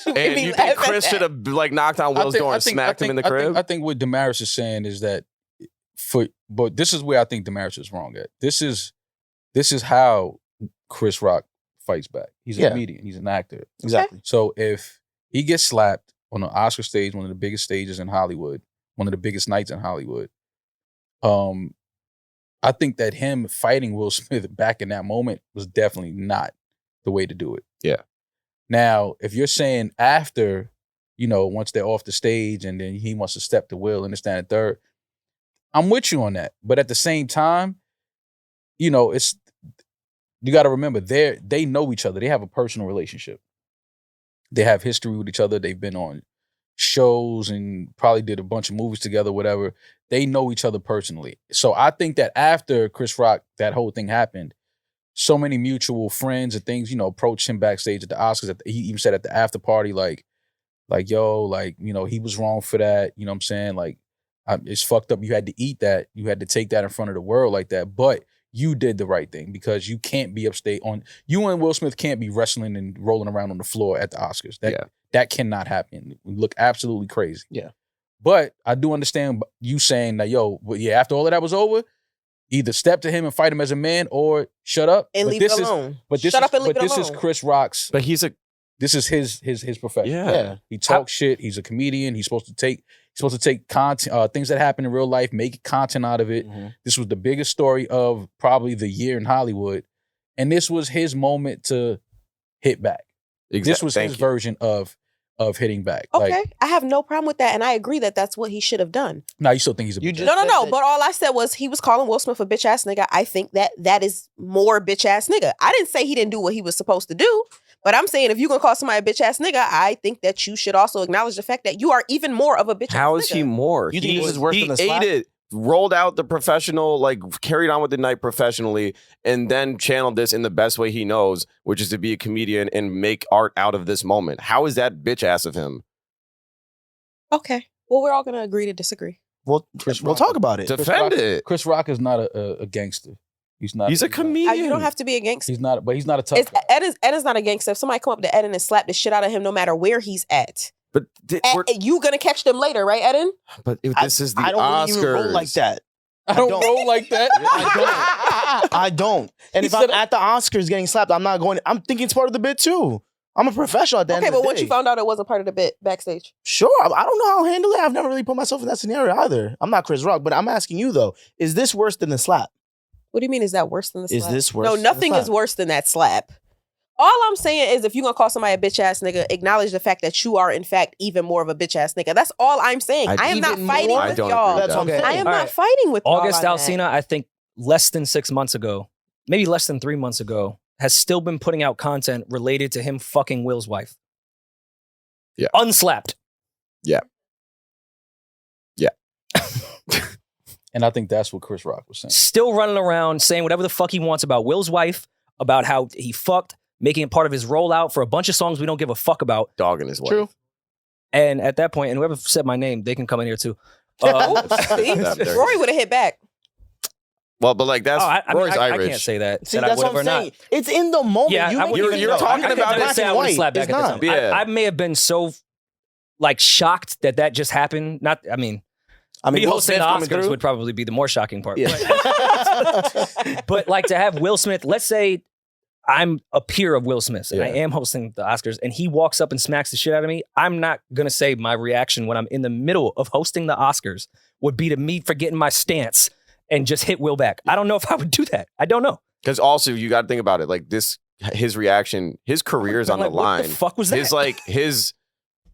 you made And me you laugh think at Chris that. should have like knocked on Will's door and smacked him in the crib? I think what Demaris is saying is that but this is where I think Demaris is wrong at. This is how Chris Rock fights back. He's a comedian. He's an actor. Exactly. So if he gets slapped on an Oscar stage, one of the biggest stages in Hollywood, one of the biggest nights in Hollywood, I think that him fighting Will Smith back in that moment was definitely not the way to do it. Yeah. Now, if you're saying after, once they're off the stage and then he wants to step to Will and this, that, and third, I'm with you on that. But at the same time, it's you got to remember they know each other. They have a personal relationship. They have history with each other. They've been on shows and probably did a bunch of movies together, whatever. They know each other personally. So I think that after Chris Rock, that whole thing happened, so many mutual friends and things, approached him backstage at the Oscars. He even said at the after party, like, yo, he was wrong for that. You know what I'm saying? Like, it's fucked up. You had to eat that. You had to take that in front of the world like that. But you did the right thing because you can't be upstate on. You and Will Smith can't be wrestling and rolling around on the floor at the Oscars. That cannot happen. We look absolutely crazy. Yeah. But I do understand you saying that, after all of that was over, either step to him and fight him as a man or shut up and leave it alone. Shut up and leave it alone. This is Chris Rock's. But this is his profession. Yeah. He talks shit. He's a comedian. He's supposed to take content, things that happen in real life, make content out of it. Mm-hmm. This was the biggest story of probably the year in Hollywood. And this was his moment to hit back. This was his version of of hitting back. Okay, Like, I have no problem with that, and I agree that that's what he should have done. now you still think he's a You bitch. just- No. But all I said was he was calling Will Smith a bitch ass nigga. I think that is more bitch ass nigga. I didn't say he didn't do what he was supposed to do, but I'm saying if you're gonna call somebody a bitch ass nigga, I think that you should also acknowledge the fact that you are even more of a bitch. How ass is nigga. he more? You think this is worse he than the slap? ate it, rolled out the professional, like carried on with the night professionally, and then channeled this in the best way he knows, which is to be a comedian and make art out of this moment. How is that bitch ass of him? Okay, well, we're all gonna agree to disagree. We'll talk about it. Defend it. Chris Rock is not a gangster. He's not. He's a comedian. You don't have to be a gangster. He's not. But he's not a tough. It's, guy. Ed is not a gangster. If somebody come up to Eden and slap the shit out of him, no matter where he's at, But you gonna catch them later, right, Eden? this is the I don't Oscars. even roll like that. I don't don't. roll like that. I don't. And He if I'm said- at the Oscars getting slapped, I'm not going. I'm thinking it's part of the bit too. I'm a professional at the end Okay, of the but once day. you found out it wasn't part of the bit backstage, Sure, I don't know how I'll handle it. I've never really put myself in that scenario either. I'm not Chris Rock, but I'm asking you though: is this worse than the slap? what do you mean? Is that worse than the slap? Is this worse? No, than the nothing is slap? worse than that slap. All I'm saying is if you're gonna call somebody a bitch ass nigga, acknowledge the fact that you are in fact even more of a bitch ass nigga. That's all I'm saying. I am not Even fighting more? I with don't y'all. agree with That's what I'm that. saying. I am All not right. fighting with August y'all on that. Alsina, I think less than 6 months ago, maybe less than 3 months ago, has still been putting out content related to him fucking Will's wife. Yeah. Unslapped. And I think that's what Chris Rock was saying. Still running around saying whatever the fuck he wants about Will's wife, about how he fucked, making it part of his rollout for a bunch of songs we don't give a fuck about. Dogging his wife. True. And at that point, and whoever said my name, they can come in here too. See? Rory would have hit back. Well, but like that's I Rory's I Irish. can't say that. See, that I that's would what have I'm or saying. not. It's in the moment. Yeah, you I make wouldn't it even you're know. talking I about couldn't it say I would have slapped back It's at the not. time. Yeah. I may have been so like shocked that just happened. Not, I mean, me Will hosting Smith the coming Oscars through? would probably be the more shocking part. Yeah. But like to have Will Smith, let's say I'm a peer of Will Smith's and I Yeah. am hosting the Oscars and he walks up and smacks the shit out of me. I'm not going to say my reaction when I'm in the middle of hosting the Oscars would be to me forgetting my stance and just hit Will back. I don't know if I would do that. I don't know. Because also you got to think about it. Like his reaction, his career is on Like, the what line. the fuck was that? His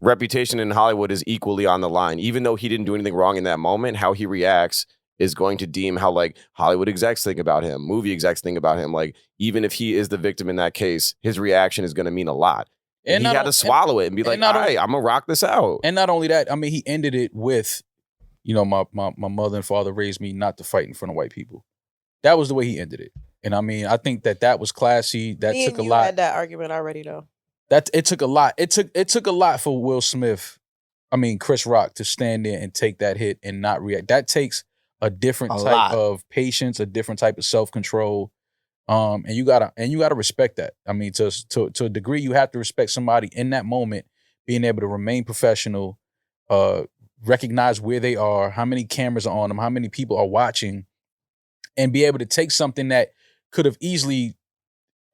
reputation in Hollywood is equally on the line. Even though he didn't do anything wrong in that moment, how he reacts is going to deem how like Hollywood execs think about him, movie execs think about him. Like even if he is the victim in that case, his reaction is going to mean a lot. And he not got on- to swallow it and be like, and not all on- right, I'm gonna rock this out. And not only that, I mean, he ended it with, my mother and father raised me not to fight in front of white people. That was the way he ended it. And I mean, I think that was classy. That Me took and a you lot. had that argument already, though. It took a lot. It took a lot for Will Smith, Chris Rock, to stand there and take that hit and not react. That takes a different A type lot. of patience, a different type of self-control. And you gotta respect that. I mean, to a degree, you have to respect somebody in that moment being able to remain professional, recognize where they are, how many cameras are on them, how many people are watching, and be able to take something that could have easily,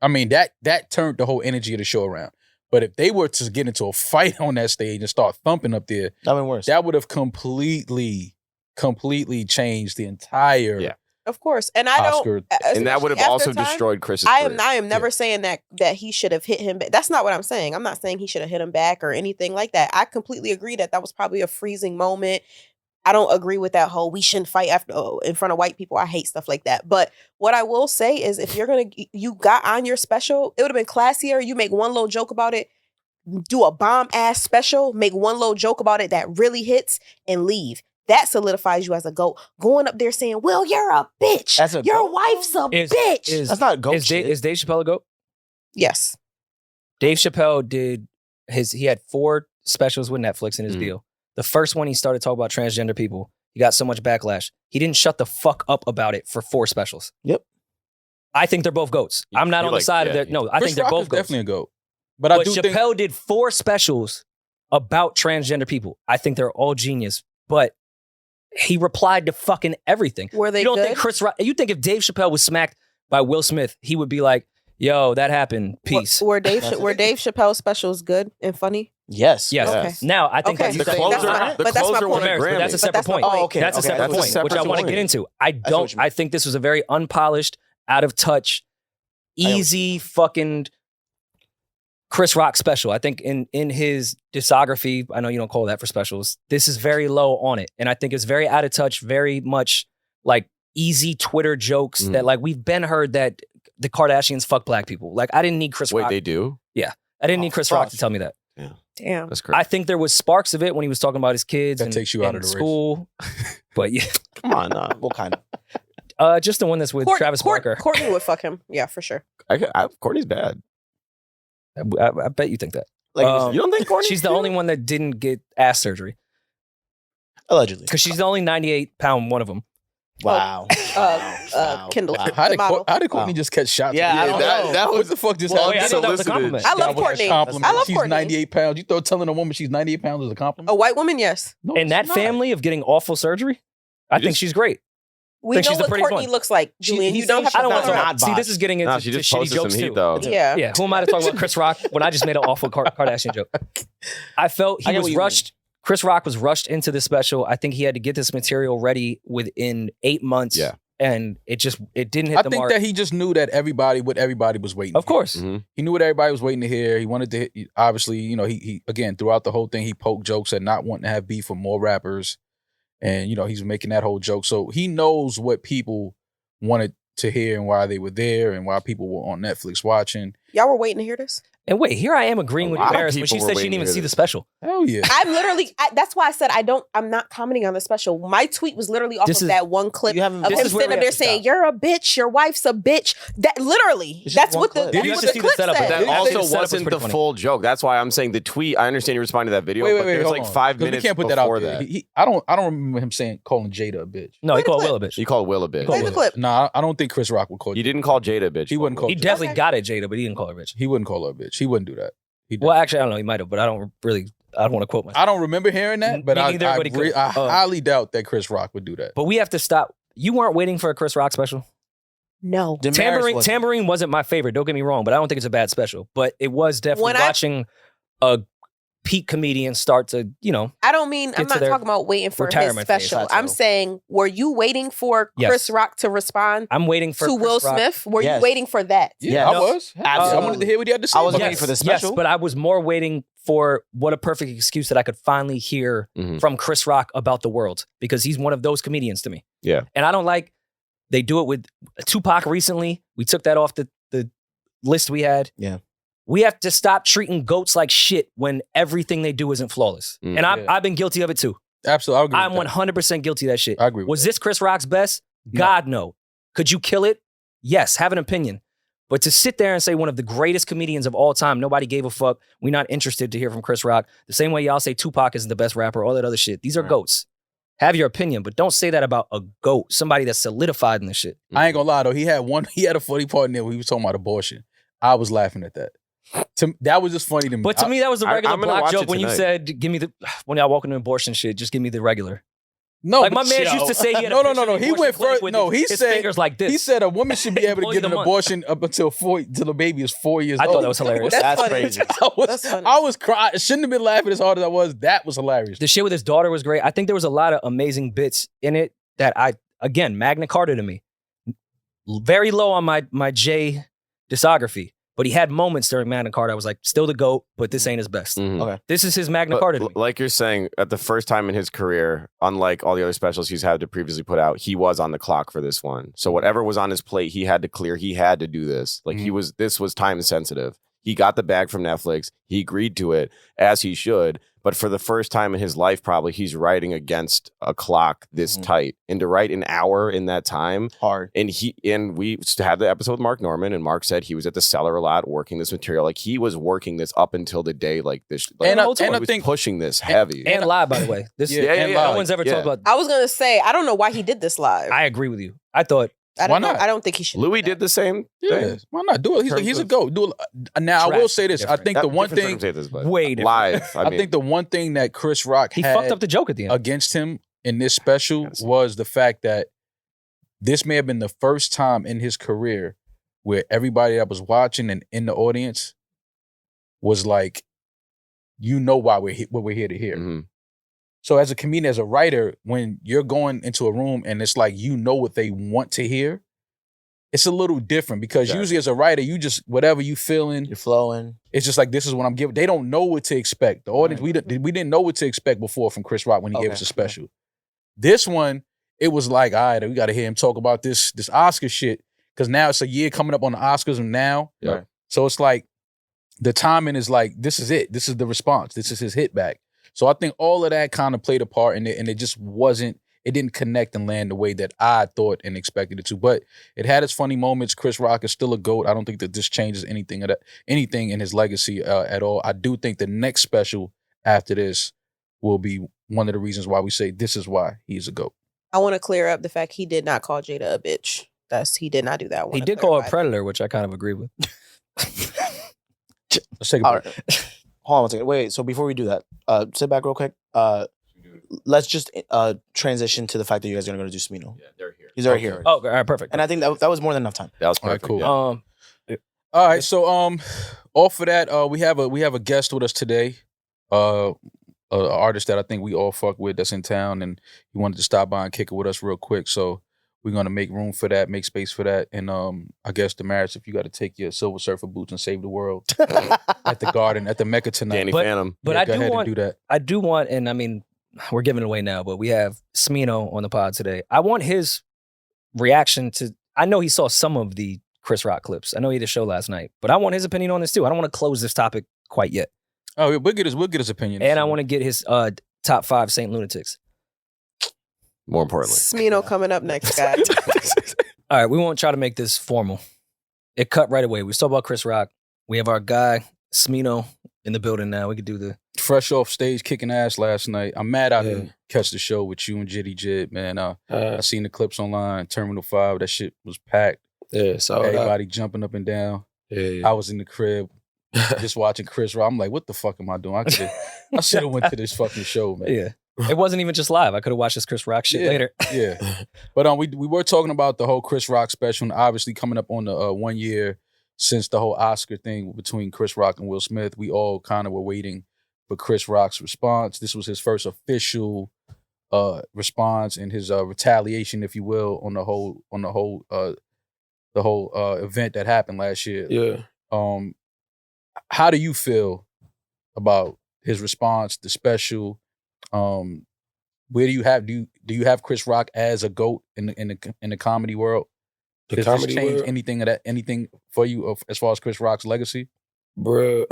that turned the whole energy of the show around. But if they were to get into a fight on that stage and start thumping up there, That been worse. that would have completely changed the entire Yeah. Of course, and I Oscar. don't. And that would have especially also after time, destroyed Chris's I career. am never saying that he should have hit him back. That's not what I'm saying. I'm not saying he should have hit him back or anything like that. I completely agree that was probably a freezing moment. I don't agree with that whole we shouldn't fight in front of white people. I hate stuff like that. But what I will say is if you got on your special, it would have been classier. You make one little joke about it, do a bomb ass special, make one little joke about it that really hits and leave. That solidifies you as a GOAT. Going up there saying, "Well, you're a bitch. That's a Your GOAT? wife's a bitch." That's not goat Is shit. Dave Chappelle a GOAT? Yes. Dave Chappelle he had 4 specials with Netflix in his deal. The first one, he started talking about transgender people. He got so much backlash. He didn't shut the fuck up about it for 4 specials. Yep. I think they're both GOATs. I'm not You're on the like, side yeah, of that. No, I Chris think they're Rock both is GOATs. definitely a GOAT. But I do think Chappelle did 4 specials about transgender people. I think they're all genius. But he replied to fucking everything. Were they You don't good? think Chris Rock, you think if Dave Chappelle was smacked by Will Smith, he would be like, yo, that happened. Peace. Were Dave Chappelle's specials good and funny? Yes. Yes. Okay. Now, I think Okay. that's The That's closer, my- the but that's my closer won point. the But that's a Grammy. separate that's my point. point. Oh, okay. That's a okay. separate That's a point, separate which I want to point. get into. I what don't. you mean. I think this was a very unpolished, out of touch, I know what easy fucking Chris Rock special. I think in his discography, I know you don't call that for specials, this is very low on it. And I think it's very out of touch, very much like easy Twitter jokes that like we've been heard that the Kardashians fuck black people. Like I didn't need Chris Rock. Wait, they do? Yeah. I didn't need Chris Rock to tell me that. Damn. That's crazy. I think there was sparks of it when he was talking about his kids That and, takes you out of the school. But yeah. Come on, what kind of? Just the one that's with Travis Barker. Courtney would fuck him. Yeah, for sure. Courtney's bad. I bet you think that. Like, You don't think Courtney's She's the cute? only one that didn't get ass surgery allegedly. because she's the only 98-pound one of them. Wow. Kendall. Wow. How did, The model. how did Courtney just catch shots? Yeah, I don't know. that What was the fuck just Well, happened? I thought that was a solicited. compliment. I love That was a Courtney. compliment. I love She's Courtney. 98 pounds. You throw telling a woman she's 98 pounds is a compliment? A white woman, yes. No, And it's that not. family of getting awful surgery, I think she's great. We Think know she's the what prettiest Courtney one. looks like, Julian. You don't have to I don't want follow to her. not see. This boxed. is getting into No, she just shitty posted jokes some heat too. though. Yeah. Yeah, who am I to talk about Chris Rock when I just made an awful Kardashian joke? I felt I he get what was you rushed. Chris Rock was rushed into the special. I think he had to get this material ready within 8 months. Yeah. And it didn't hit I the think mark. that he just knew that what everybody was waiting Of to course. Mhm. He knew what everybody was waiting to hear. He wanted to hit, obviously, you know, he again, throughout the whole thing, he poked jokes at not wanting to have beef with more rappers. And, you know, he's making that whole joke. So he knows what people wanted to hear and why they were there and why people were on Netflix watching. Y'all were waiting to hear this? And wait, here I am agreeing A with lot of Demaris, but people she were said she waiting didn't even to see hear the this. special. Hell yeah. I'm literally, that's why I said I'm not commenting on the special. My tweet was literally off This of is- that one clip You haven't- of this him is where sitting we up there have to saying, stop. "You're a bitch, your wife's a bitch." That literally, It's just that's one what the, clip. that's You what have to the see the clip setup, but said. That Yeah, I think also the setup was wasn't pretty the funny. full joke. That's why I'm saying the tweet. I understand you responded to that video, but there's hold like on. 5 'Cause minutes we can't put that before out there. that. I don't remember him calling Jada a bitch. No, he Play the called clip. Will a bitch. He called Will a bitch. Play the clip. Nah, I don't think Chris Rock would call. He didn't call Jada a bitch. He wouldn't call. He Jada. definitely Okay. got at Jada, but he didn't call her a bitch. He wouldn't call her a bitch. He wouldn't do that. He Well, actually, I don't know. He might have, but I don't want to quote myself. I don't remember hearing that, but Me I neither, but he could. highly doubt that Chris Rock would do that. But we have to stop. You weren't waiting for a Chris Rock special? No. Demaris Tambourine wasn't my favorite. Don't get me wrong, but I don't think it's a bad special. But it was definitely When I- watching a peak comedian start to, I don't mean, I'm Get to not their talking about waiting for his retirement phase, special. that's I'm all. saying, were you waiting for Yes. Chris Rock to respond I'm waiting for to Chris Will Rock. Smith? Were Yes. you waiting for that? Yeah, Yes. I No, was. absolutely. I wanted to hear what he had to say. I was about waiting it. for the Yes, special. but I was more waiting for what a perfect excuse that I could finally hear Mhm. from Chris Rock about the world, because he's one of those comedians to me. Yeah. And I don't like, they do it with Tupac recently. We took that off the list we had. Yeah. We have to stop treating goats like shit when everything they do isn't flawless. Mm. And Yeah. I've been guilty of it too. Absolutely, I agree. I'm with that. 100% guilty of that shit. I agree. With Was that. this Chris Rock's best? No. God, no. Could you kill it? Yes, have an opinion. But to sit there and say one of the greatest comedians of all time, nobody gave a fuck, we're not interested to hear from Chris Rock, the same way y'all say Tupac isn't the best rapper, all that other shit. These are Right. goats. Have your opinion, but don't say that about a goat, somebody that's solidified in this shit. I ain't gonna lie though. He had a funny part in there where he was talking about abortion. I was laughing at that. That was just funny to me. But to me, that was a regular I'm gonna block watch joke it when you tonight. said, give me the, when y'all walking into abortion shit, just give me the regular. no, Like my but man yo. used to say he had a no. picture of the He abortion went clinic further. with No, he his said fingers like this. He said a woman should be able to Only get the an month. abortion up until the baby is 4 years I old. thought that was hilarious. That's That's funny. crazy. That's funny. I was crying. Shouldn't have been laughing as hard as I was. That was hilarious. The shit with his daughter was great. I think there was a lot of amazing bits in it that again, Magna Carta to me. Very low on my J discography, but he had moments during Magna Carta. I was like, still the GOAT, but this ain't his best. Mhm. Okay. This is his Magna But Carta to me. like you're saying, at the first time in his career, unlike all the other specials he's had to previously put out, he was on the clock for this one. So whatever was on his plate, he had to clear. He had to do this. Like this was time sensitive. He got the bag from Netflix. He agreed to it, as he should. But for the first time in his life, probably he's writing against a clock this tight. And to write an hour in that time, Hard. and we had the episode with Mark Norman, and Mark said he was at the cellar a lot working this material. Like he was working this up until the day like this. Like, And I he was think- pushing this heavy. And live, by the way. This Yeah, and no live. one's ever Yeah. talked about. I was gonna say, I don't know why he did this live. I agree with you. I thought I Why don't know. not? I don't think he should. Louis do that. did the same Yeah, thing. why not do it? terms He's a of- GOAT. Do it. Now I will say this. I Different. think the one Different thing circumstances, but way different. live. I I mean, think the one thing that Chris Rock he had fucked up the joke at the end. against him in this special was the fact that this may have been the first time in his career where everybody that was watching and in the audience was like, you know why what we're here to hear. mhm. So as a comedian, as a writer, when you're going into a room and it's like you know what they want to hear, it's a little different because usually as a writer, you just whatever you feeling, You're flowing. it's just like this is what I'm giving. They don't know what to expect. The audience, we didn't know what to expect before from Chris Rock when he gave us a special. This one, it was like, all right, we got to hear him talk about this Oscar shit because now it's a year coming up on the Oscars and now, so it's like the timing is like this is it. This is the response. This is his hit back. So I think all of that kind of played a part in it, and it just wasn't. It didn't connect and land the way that I thought and expected it to. But it had its funny moments. Chris Rock is still a GOAT. I don't think that this changes anything in his legacy at all. I do think the next special after this will be one of the reasons why we say this is why he's a GOAT. I want to clear up the fact he did not call Jada a bitch. He did not do that. He did call her a predator, which I kind of agree with. Let's take a break. Hold on one second. Wait, so before we do that, sit back real quick. Let's just transition to the fact that you guys are going to go to do Smino. Yeah, they're here. He's already here. Oh, all right, perfect. And I think that was more than enough time. That was perfect. All right, cool. Yeah. All right, so off of that, we have a guest with us today. An artist that I think we all fuck with that's in town, and he wanted to stop by and kick it with us real quick. So we're gonna make room for that, make space for that, and I guess Demaris, if you got to take your Silver Surfer boots and save the world at the Garden, at the Mecca tonight, Danny Phantom. But yeah, I go ahead and do do that. I do want, and I mean, we're giving it away now, but we have Smino on the pod today. I want his reaction to. I know he saw some of the Chris Rock clips. I know he did a show last night, but I want his opinion on this too. I don't want to close this topic quite yet. Oh, we'll get his opinion, And I want to get his top 5 Saint Lunatics. More importantly, Smino coming up next, guys. All right, we won't try to make this formal. It cut right away. We talked about Chris Rock. We have our guy Smino in the building now. We could do the fresh off stage kicking ass last night. I'm mad I didn't catch the show with you and Jitty Jit, man. I seen the clips online, Terminal 5. That shit was packed. Yeah, so everybody jumping up and down. Yeah. I was in the crib just watching Chris Rock. I'm like, what the fuck am I doing? I should have went to this fucking show, man. Yeah. It wasn't even just live. I could have watched this Chris Rock shit later. Yeah. But we were talking about the whole Chris Rock special, and obviously coming up on the 1 year since the whole Oscar thing between Chris Rock and Will Smith. We all kind of were waiting for Chris Rock's response. This was his first official response and his retaliation, if you will, on the whole event that happened last year. Yeah. How do you feel about his response, the special? Where do you have Chris Rock as a GOAT in the comedy world? Does this change anything for you as far as Chris Rock's legacy? Bruh,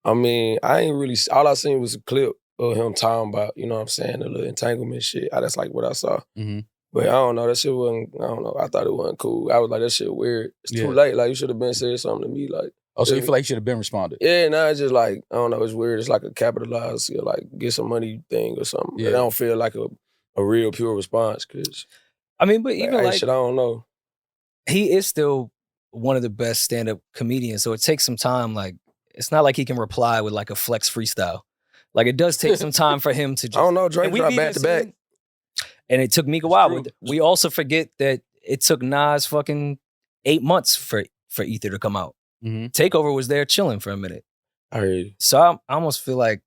I mean, I ain't really, all I seen was a clip of him talking about, you know what I'm saying, the little entanglement shit. That's like what I saw. Mm-hmm. But I don't know, that shit wasn't, I don't know, I thought it wasn't cool. I was like, that shit weird. It's too late, like you should have been saying something to me, like. Oh, so you feel like you should have been responded? Yeah, nah, it's just like, I don't know, it's weird. It's like a capitalized, like, get some money thing or something. Yeah. But I don't feel like a real pure response, because. I mean, but even shit, I don't know. He is still one of the best stand-up comedians, so it takes some time. Like, it's not like he can reply with like a flex freestyle. Like, it does take some time for him to just. I don't know, Drake dropped back to back. And it took Meek a while. We also forget that it took Nas fucking 8 months for Ether to come out. Mm-hmm. Takeover was there chilling for a minute. I heard you. So I almost feel like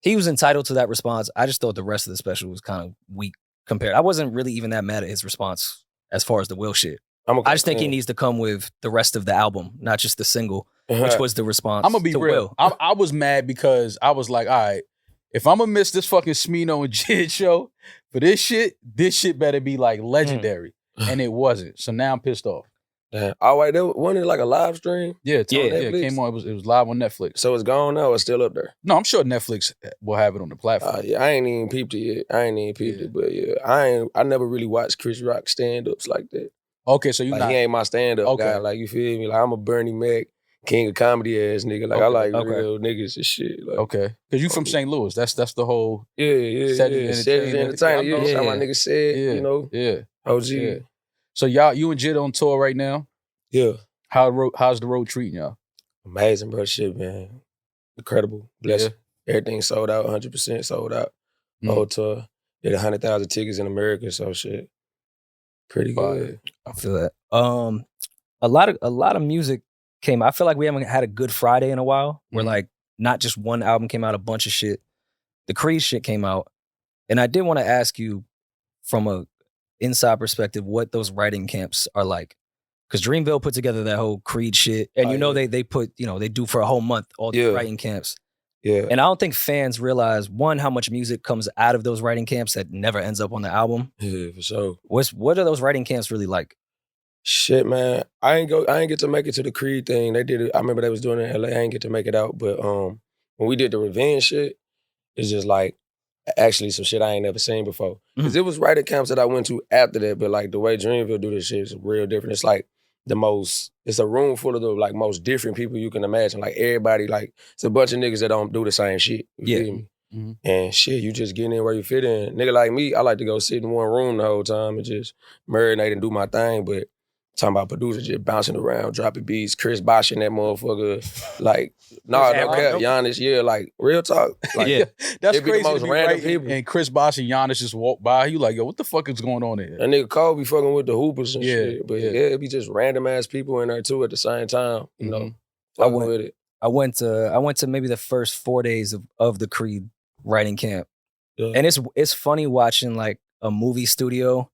he was entitled to that response. I just thought the rest of the special was kind of weak compared. I wasn't really even that mad at his response as far as the Will shit. I just think he needs to come with the rest of the album, not just the single, which was the response. I'm gonna be real. I was mad because I was like, all right, if I'm gonna miss this fucking Smino and Jid show for this shit better be like legendary. And it wasn't. So now I'm pissed off. Damn. Oh, wait, wasn't it like a live stream? Yeah, it came on. It was live on Netflix. So it's gone now or it's still up there? No, I'm sure Netflix will have it on the platform. Yeah, I ain't even peeped it yet. But yeah, I never really watched Chris Rock stand-ups like that. Okay, so he ain't my stand-up guy. Like, you feel me? Like, I'm a Bernie Mac, king of comedy ass nigga. Like, I like real niggas and shit. Like, okay. Because you from St. Louis. That's the whole... Yeah. Cedric Entertainment. Yeah, that's how my nigga said, you know? Yeah. OG. Yeah. So you and Jid on tour right now? Yeah. How's the road treating y'all? Amazing, bro. Shit, man. Incredible. Blessed. Yeah. Everything sold out, 100% sold out. Whole tour. Did 100,000 tickets in America, so shit. Pretty good. I feel that. A lot of music came out. I feel like we haven't had a good Friday in a while where like not just one album came out, a bunch of shit. The Creed shit came out. And I did want to ask you from inside perspective what those writing camps are like. Because Dreamville put together that whole Creed shit. And they put, they do for a whole month all these writing camps. Yeah. And I don't think fans realize, one, how much music comes out of those writing camps that never ends up on the album. Yeah, for sure. What are those writing camps really like? Shit, man. I ain't get to make it to the Creed thing. They did it. I remember they was doing it in LA. I ain't get to make it out. But when we did the Revenge shit, it's just like actually some shit I ain't never seen before. Because it was writing camps that I went to after that, but like the way Dreamville do this shit is real different. It's like it's a room full of the like most different people you can imagine. Like everybody, like it's a bunch of niggas that don't do the same shit. You feel me? Mm-hmm. And shit, you just getting in where you fit in. Nigga like me, I like to go sit in one room the whole time and just marinate and do my thing. But talking about producers just bouncing around, dropping beats, Chris Bosh in that motherfucker. Like, nah, no cap, Giannis, yeah, like real talk. Like, yeah, that's it be crazy. the most random People. people. And Chris Bosh and Giannis just walk by. You like, yo, what the fuck is going on here? That nigga Cole be fucking with the hoopers and shit. But yeah, it be just random ass people in there too at the same time. You know, fucking with it. I went to maybe the first 4 days of the Creed writing camp. Yeah. And it's funny watching like a movie studio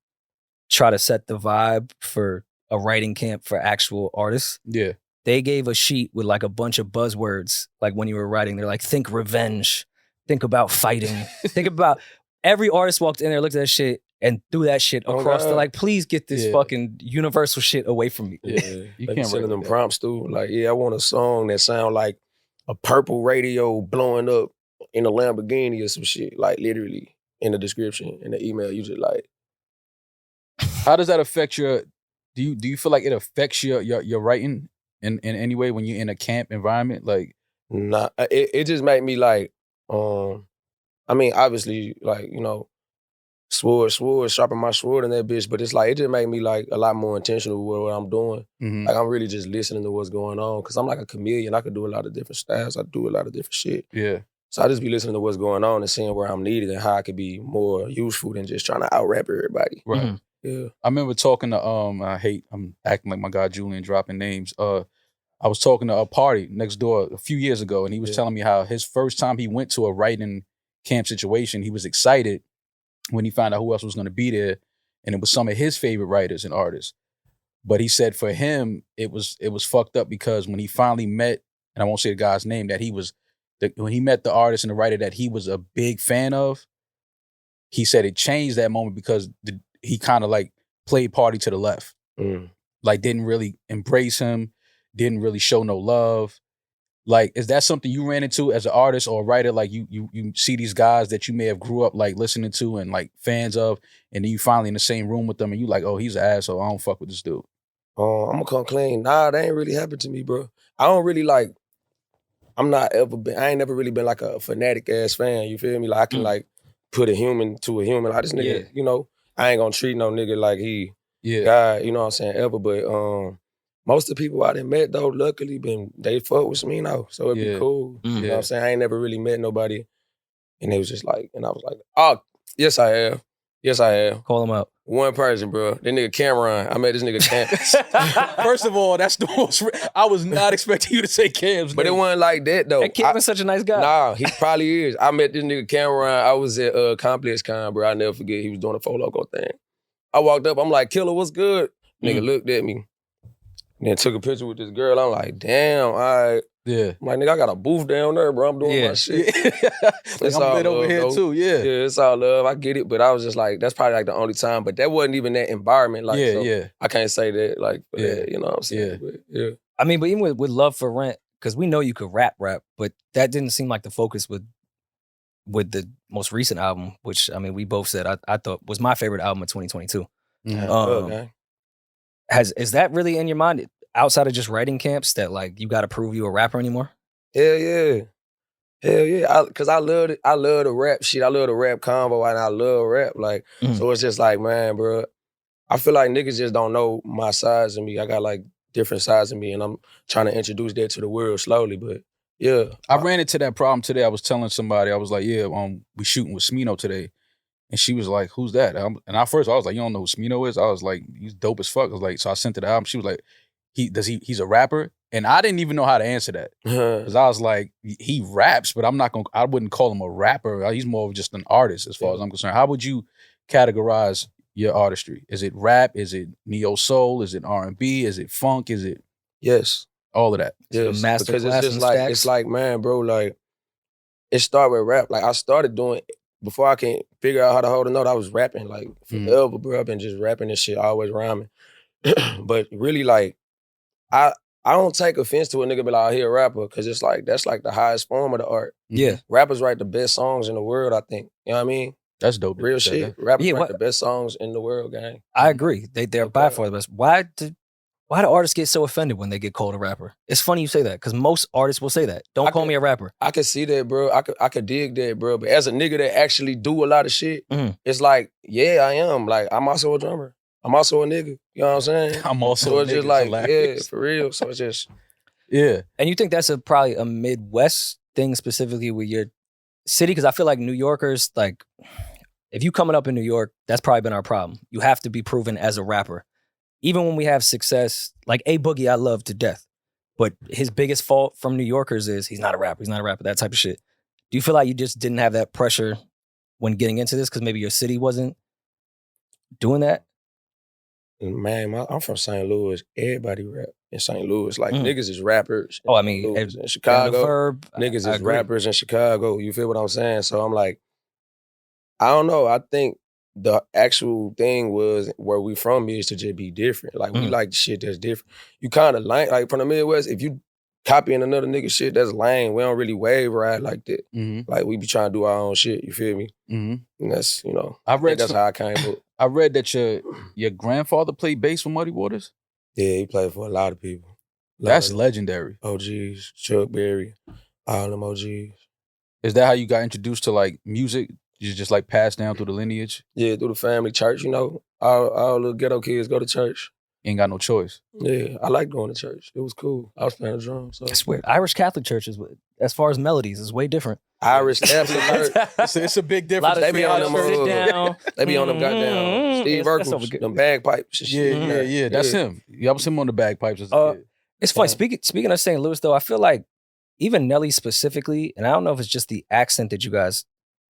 try to set the vibe for a writing camp for actual artists. Yeah. They gave a sheet with like a bunch of buzzwords. Like when you were writing, they're like, think revenge, think about fighting, think about every artist walked in there, looked at that shit and threw that shit across the like, please get this fucking universal shit away from me. Yeah. You They can't sending write them like that. prompts too. Like, yeah, I want a song that sound like a purple radio blowing up in a Lamborghini or some shit. Like literally in the description, in the email, you just like. How does that affect your? Do you feel like it affects your writing in any way when you're in a camp environment? Like, Nah, it just made me like, I mean, obviously, like, you know, sword, sharpen my sword in that bitch, but it's like, it just made me like a lot more intentional with what I'm doing. mhm. Like, I'm really just listening to what's going on, because I'm like a chameleon. I could do a lot of different styles. I do a lot of different shit. Yeah. So I just be listening to what's going on and seeing where I'm needed and how I could be more useful than just trying to out-rap everybody. Right. Mhm. Yeah. I remember talking to I'm acting like my guy Julian dropping names. I was talking to a party next door a few years ago, and he was telling me how his first time he went to a writing camp situation, he was excited when he found out who else was going to be there, and it was some of his favorite writers and artists. But he said for him, it was fucked up because when he finally met, and I won't say the guy's name, that when he met the artist and the writer that he was a big fan of, he said it changed that moment because he kind of like played party to the left. Like didn't really embrace him, didn't really show no love. Like, is that something you ran into as an artist or a writer? Like you see these guys that you may have grew up like listening to and like fans of, and then you finally in the same room with them and you like, oh, he's an asshole. I don't fuck with this dude. I'm gonna come clean. Nah, that ain't really happened to me, bro. I don't really like, I ain't never really been like a fanatic ass fan, you feel me? Like I can like put a human to a human. Like this nigga, you know, I ain't gonna treat no nigga like he God, you know what I'm saying, ever. But most of the people I done met though, luckily they fuck with Smino. So it'd be cool. You know what I'm saying? I ain't never really met nobody. And it was just like, and I was like, oh, yes I have. Yes I have. Call him out. One person, bro. That nigga Cameron. I met this nigga Cam. First of all, that's the most. I was not expecting you to say Cam's name. But it wasn't like that though. And Cam is such a nice guy. Nah, he probably is. I met this nigga Cameron. I was at Complex Con, bro. I'll never forget. He was doing a Four Loco thing. I walked up. I'm like, Killer, what's good? Nigga looked at me. And then took a picture with this girl. I'm like, damn, all right. Yeah. I'm like, nigga, I got a booth down there, bro. I'm doing my shit. Like I'm lit over here though. too. Yeah. Yeah, it's all love. I get it. But I was just like, that's probably like the only time. But that wasn't even that environment. Like, so I can't say that, like, for that, you know what I'm saying? But, yeah. I mean, but even with Love for Rent, because we know you could rap, but that didn't seem like the focus with the most recent album, which, I mean, we both said I thought was my favorite album of 2022. Okay. Is that really in your mind, outside of just writing camps, that like you got to prove you a rapper anymore? Hell yeah. Hell yeah. Cause I love it. I love the rap shit. I love the rap convo and I love rap. Like, so it's just like, man, bro, I feel like niggas just don't know my sides of me. I got like different sides of me and I'm trying to introduce that to the world slowly, but yeah. I ran into that problem today. I was telling somebody, I was like, yeah, we shooting with Smino today. And she was like, who's that? And at first I was like, you don't know who Smino is? I was like, he's dope as fuck. I was like, so I sent her the album. She was like, he's a rapper? And I didn't even know how to answer that. Because I was like, he raps, but I wouldn't call him a rapper. He's more of just an artist as far as I'm concerned. How would you categorize your artistry? Is it rap? Is it neo soul? Is it R&B? Is it funk? Is it Yes. all of that? Yes. master Because class it's just in like, stacks? it's like, man, bro, like, it started with rap. Like, I started doing, before I can figure out how to hold a note, I was rapping, like, forever, bro. I've been just rapping and shit, always rhyming. But really, like, I don't take offense to a nigga be like, oh, he a rapper, because it's like, that's like the highest form of the art. Yeah. Rappers write the best songs in the world, I think. You know what I mean? That's dope. Real Said shit. that. Rappers Yeah, write what- the best songs in the world, gang. I agree. They're by far the best. Why do artists get so offended when they get called a rapper? It's funny you say that because most artists will say that. Don't call me a rapper. I could see that, bro. I could dig that, bro. But as a nigga that actually do a lot of shit, it's like, yeah, I am. Like, I'm also a drummer. I'm also a nigga. You know what I'm saying? I'm also So a it's just nigga. like, Hilarious. yeah, for real. So it's just, Yeah. And you think that's probably a Midwest thing specifically with your city? Because I feel like New Yorkers, like, if you coming up in New York, that's probably been our problem. You have to be proven as a rapper. Even when we have success, like A Boogie, I love to death. But his biggest fault from New Yorkers is he's not a rapper. He's not a rapper, that type of shit. Do you feel like you just didn't have that pressure when getting into this because maybe your city wasn't doing that? man, I'm from St. Louis. Everybody rap in St. Louis. Like, niggas is rappers. Oh, I mean, in the Chicago, verb, niggas I is agree. rappers in Chicago. You feel what I'm saying? So I'm like, I don't know. I think the actual thing was where we from is to just be different. Like, we like shit that's different. You kind of like from the Midwest, if you copying another nigga shit, that's lame. We don't really wave ride like that. Like, we be trying to do our own shit, you feel me? And that's, you know, I read that's how I came up. I read that your grandfather played bass for Muddy Waters. Yeah, he played for a lot of people. That's legendary. OGs, Chuck Berry, all them OGs. Is that how you got introduced to like music? You just like passed down through the lineage? Yeah, through the family church, you know. All little ghetto kids go to church. Ain't got no choice. Yeah, I like going to church. It was cool. I was playing the drums. So. That's weird. Irish Catholic churches, as far as melodies, is way different. Irish Catholic church. It's a big difference. They be on them, sit down. they be on them goddamn Steve That's Urkel, them bagpipes and shit. Yeah. That's him. Yeah, I was him on the bagpipes as a kid. It's funny. Speaking of St. Louis, though, I feel like even Nelly specifically, and I don't know if it's just the accent that you guys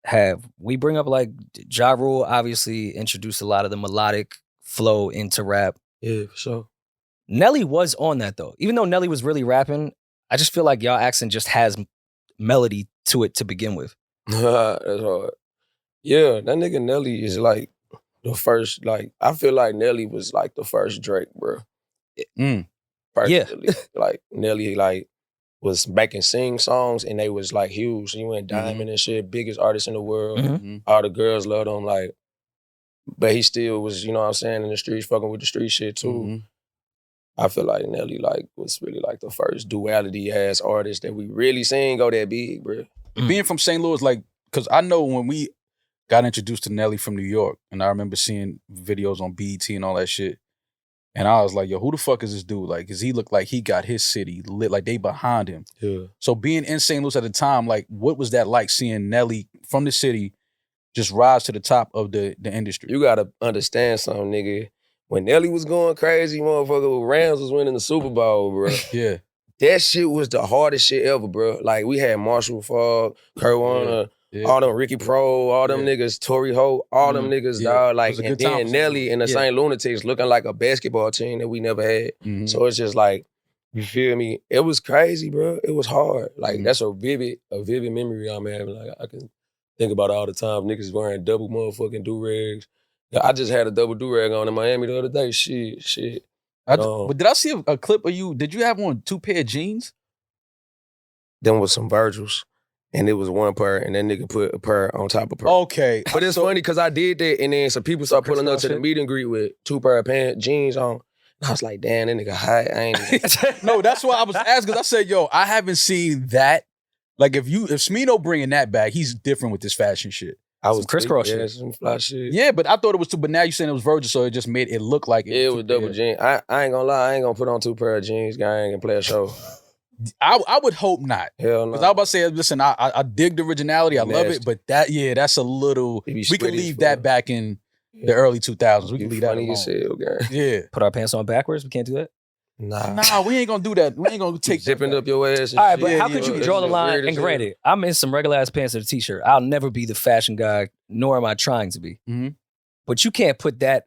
have. We bring up like Ja Rule obviously introduced a lot of the melodic flow into rap. Yeah, for sure. Nelly was on that though. Even though Nelly was really rapping, I just feel like y'all accent just has melody to it to begin with. That's hard. Yeah, that nigga Nelly is like the first, like, I feel like Nelly was like the first Drake, bro. Personally. Like, Nelly, like, was making sing songs and they was like huge. He went diamond and shit, biggest artist in the world. All the girls loved him, like, but he still was, you know what I'm saying, in the streets, fucking with the street shit too. I feel like Nelly like was really like the first duality ass artist that we really seen go that big, bro. Being from St. Louis, like, because I know when we got introduced to Nelly from New York, and I remember seeing videos on BET and all that shit, and I was like, yo, who the fuck is this dude? Like, because he looked like he got his city lit, like they behind him. Yeah. So being in St. Louis at the time, like, what was that like seeing Nelly from the city just rise to the top of the industry? You gotta understand something, nigga. When Nelly was going crazy, motherfucker, Rams was winning the Super Bowl, bro. Yeah. That shit was the hardest shit ever, bro. Like, we had Marshall Falk, Kurt Warner, all them Ricky Pro, all them niggas, Torrey Holt, all them niggas, dog. Like, and then Nelly and the St. Lunatics looking like a basketball team that we never had. So it's just like, you feel me? It was crazy, bro. It was hard. Like, that's a vivid memory I'm having. Like, I can think about it all the time. Niggas wearing double motherfucking do-rags. I just had a double do-rag on in Miami the other day. Shit. But did I see a clip of you? Did you have on 2 pair of jeans? Them was some Virgils. And it was one pair, and that nigga put a pair on top of pair. Okay. But it's funny because I did that, and then some people started pulling up to the meet and greet with 2 pair of jeans on. And I was like, damn, that nigga high. I ain't. No, that's why I was asking. I said, yo, I haven't seen that. Like, if Smino bringing that back, he's different with this fashion shit. I was crisscross shit. Yeah, some fly shit. Yeah, but I thought it was 2, but now you're saying it was Virgil, so it just made it look like it. Yeah, it was double jeans. I ain't gonna lie, I ain't gonna put on 2 pair of jeans, guy. I ain't gonna play a show. I would hope not. Hell no. Because I was about to say, listen, I dig the originality, I love it, but that's a little, we could leave that back in the early 2000s. We could leave that alone. Yeah. Put our pants on backwards? We can't do that? Nah, we ain't gonna do that. We ain't gonna take zipping up your ass. All right, but how could you draw the line? And granted, I'm in some regular ass pants and a t-shirt. I'll never be the fashion guy, nor am I trying to be. but you can't put that.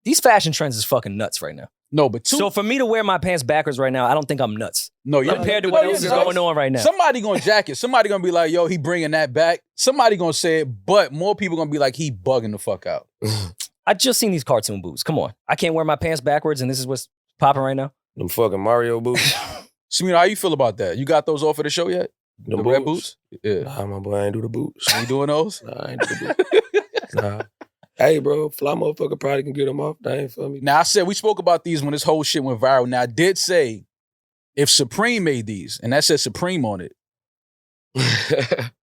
These fashion trends is fucking nuts right now. No, but So for me to wear my pants backwards right now, I don't think I'm nuts. No, you're compared to what else is going on right now. Somebody gonna jack it. Somebody gonna be like, yo, he bringing that back. Somebody gonna say it, but more people gonna be like, he bugging the fuck out. I just seen these cartoon boots. Come on. I can't wear my pants backwards and this is what's popping right now. Them fucking Mario boots. Smino, how you feel about that? You got those off of the show yet? The red boots? Yeah. Nah, my boy, I ain't do the boots. You doing those? Nah, I ain't do the boots. Nah. Hey, bro, fly motherfucker probably can get them off. That ain't for me. Now, I said we spoke about these when this whole shit went viral. Now, I did say if Supreme made these, and that said Supreme on it.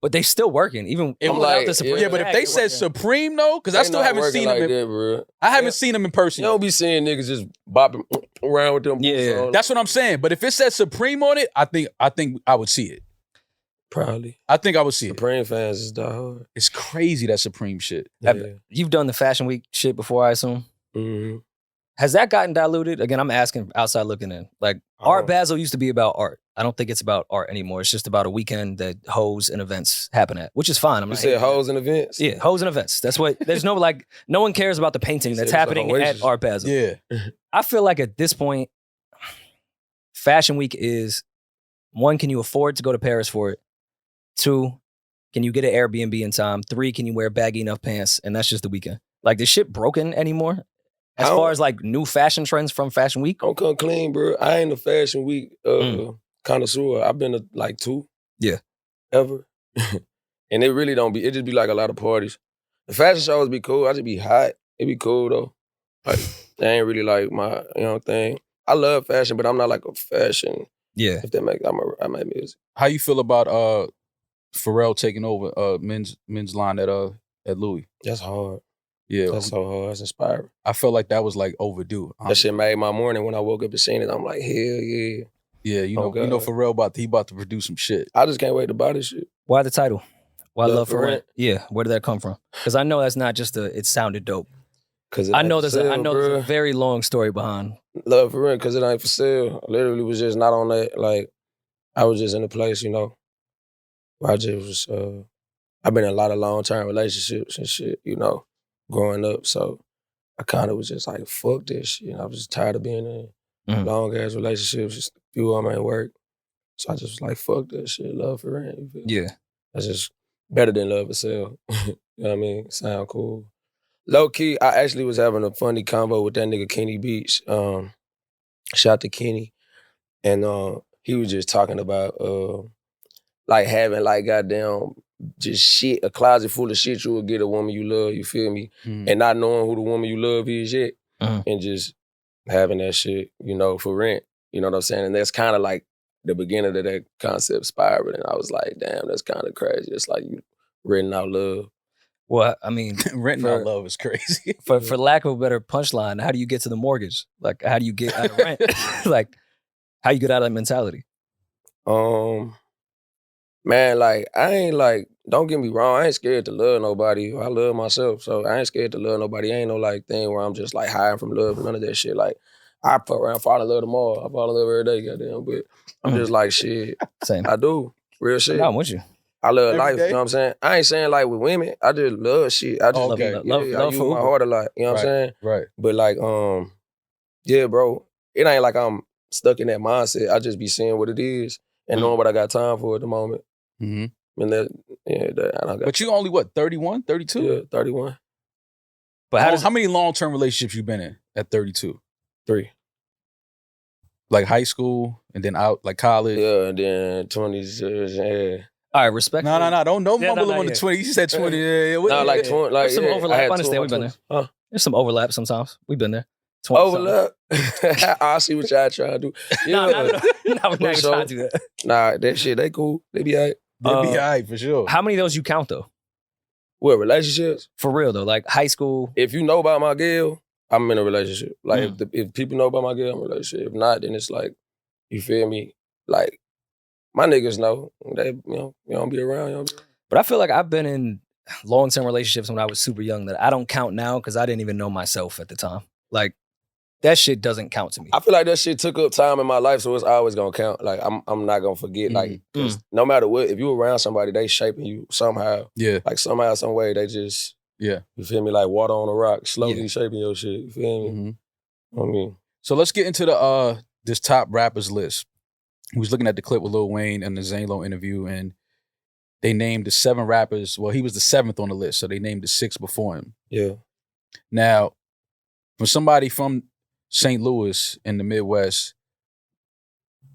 But they still working, even without like, the Supreme. Yeah, but if they said Supreme, though, because I still haven't seen them. that, bro. I haven't seen them in person. You don't be seeing niggas just bopping around with them. Yeah. boots on. That's what I'm saying. But if it said Supreme on it, I think I would see it. Probably. I think I would see it. Supreme fans is die hard. It's crazy, that Supreme shit. Yeah. You've done the Fashion Week shit before, I assume. Mm-hmm. Has that gotten diluted? Again, I'm asking outside looking in. Like, Art Basel used to be about art. I don't think it's about art anymore. It's just about a weekend that hoes and events happen at, which is fine. I'm You not said hating hoes and events? Yeah, hoes and events. That's what, there's no, like, no one cares about the painting that's happening at Art Basel. Yeah. I feel like at this point, Fashion Week is, one, can you afford to go to Paris for it? 2, can you get an Airbnb in time? 3, can you wear baggy enough pants? And that's just the weekend. Like, this shit broken anymore? As far as like new fashion trends from Fashion Week? Don't come clean, bro. I ain't a Fashion Week connoisseur. I've been to like 2. Yeah. Ever. And it really don't be, it just be like a lot of parties. The fashion shows be cool. I just be hot. It be cool though. Like, they ain't really like my, thing. I love fashion, but I'm not like a fashion. Yeah. If that makes, I make music. How you feel about Pharrell taking over men's line at Louis? That's hard. Yeah. That's so hard. That's inspiring. I felt like that was like overdue. That shit made my morning when I woke up and seen it. I'm like, hell yeah. Yeah, you know Pharrell about to produce some shit. I just can't wait to buy this shit. Why the title? Why Love for Rent? Rent? Yeah, where did that come from? Because I know that's not just it sounded dope. Cause I know there's a very long story behind. Love for Rent, because it ain't for sale. I literally was just not on that. Like, I was just in a place, where I just was, I've been in a lot of long-term relationships and shit, growing up. So I kind of was just like, fuck this shit. I was just tired of being in long-ass relationships. Just a few of them ain't work. So I just was like, fuck that shit. Love for Rent. You feel me? Yeah. That's just better than Love for Sale. You know what I mean? Sound cool. Low-key, I actually was having a funny convo with that nigga Kenny Beach. Shout to Kenny. And he was just talking about like having like goddamn just shit, a closet full of shit you would get a woman you love, you feel me? And not knowing who the woman you love is yet. And just having that shit, for rent. You know what I'm saying? And that's kind of like the beginning of that concept spiral. And I was like, damn, that's kind of crazy. It's like you renting out love. Well, I mean, renting out love is crazy. For lack of a better punchline, how do you get to the mortgage? Like, how do you get out of rent? Like, how you get out of that mentality? Man, like, I ain't like, don't get me wrong, I ain't scared to love nobody. I love myself, so I ain't scared to love nobody. Ain't no like thing where I'm just like hiding from love, none of that shit. Like, I fuck around, fall in love tomorrow. I fall in love every day, goddamn. But I'm just like, shit. Same. I do. Real shit. No, I'm with you. I love Every life, day? you know what I'm saying? I ain't saying like with women, I just love shit. I just Okay. Love I use for my heart a lot, you know what I'm saying? Right. But like, yeah, bro, it ain't like I'm stuck in that mindset. I just be seeing what it is and knowing what I got time for at the moment. Mm-hmm. And I don't got. But you only, 31, 32? Yeah, 31. But How many long-term relationships you been in at 32? 3. Like high school and then out, like college? Yeah, and then 20s, yeah. all right, respect. No. Don't Yeah, mumble no, on the yeah. 20. You said 20. Nah, like 20, like There's some overlap. I understand. We've been there. Huh? There's some overlap sometimes. We've been there. 20 Overlap? I see what y'all trying to do. No, Yeah. no, we're not even So- trying to do that. Nah, that shit, they cool. They be all right. They be all right, for sure. How many of those you count though? What, relationships? For real though, like high school. If you know about my girl, I'm in a relationship. Like, if people know about my girl, I'm in a relationship. If not, then it's like, you feel me? Like, my niggas know. They, you don't be around. But I feel like I've been in long-term relationships when I was super young that I don't count now because I didn't even know myself at the time. Like, that shit doesn't count to me. I feel like that shit took up time in my life, so it's always gonna count. Like, I'm not gonna forget. Like, 'cause no matter what, if you around somebody, they shaping you somehow. Yeah. Like, somehow, some way, they just, Yeah. You feel me? Like water on a rock, slowly shaping your shit. You feel me? I mean, so let's get into the this top rappers list. We was looking at the clip with Lil Wayne and the Zane-Lo interview, and they named the 7 rappers. Well, he was the 7th on the list, so they named the 6 before him. yeah. Now, for somebody from St. Louis in the Midwest,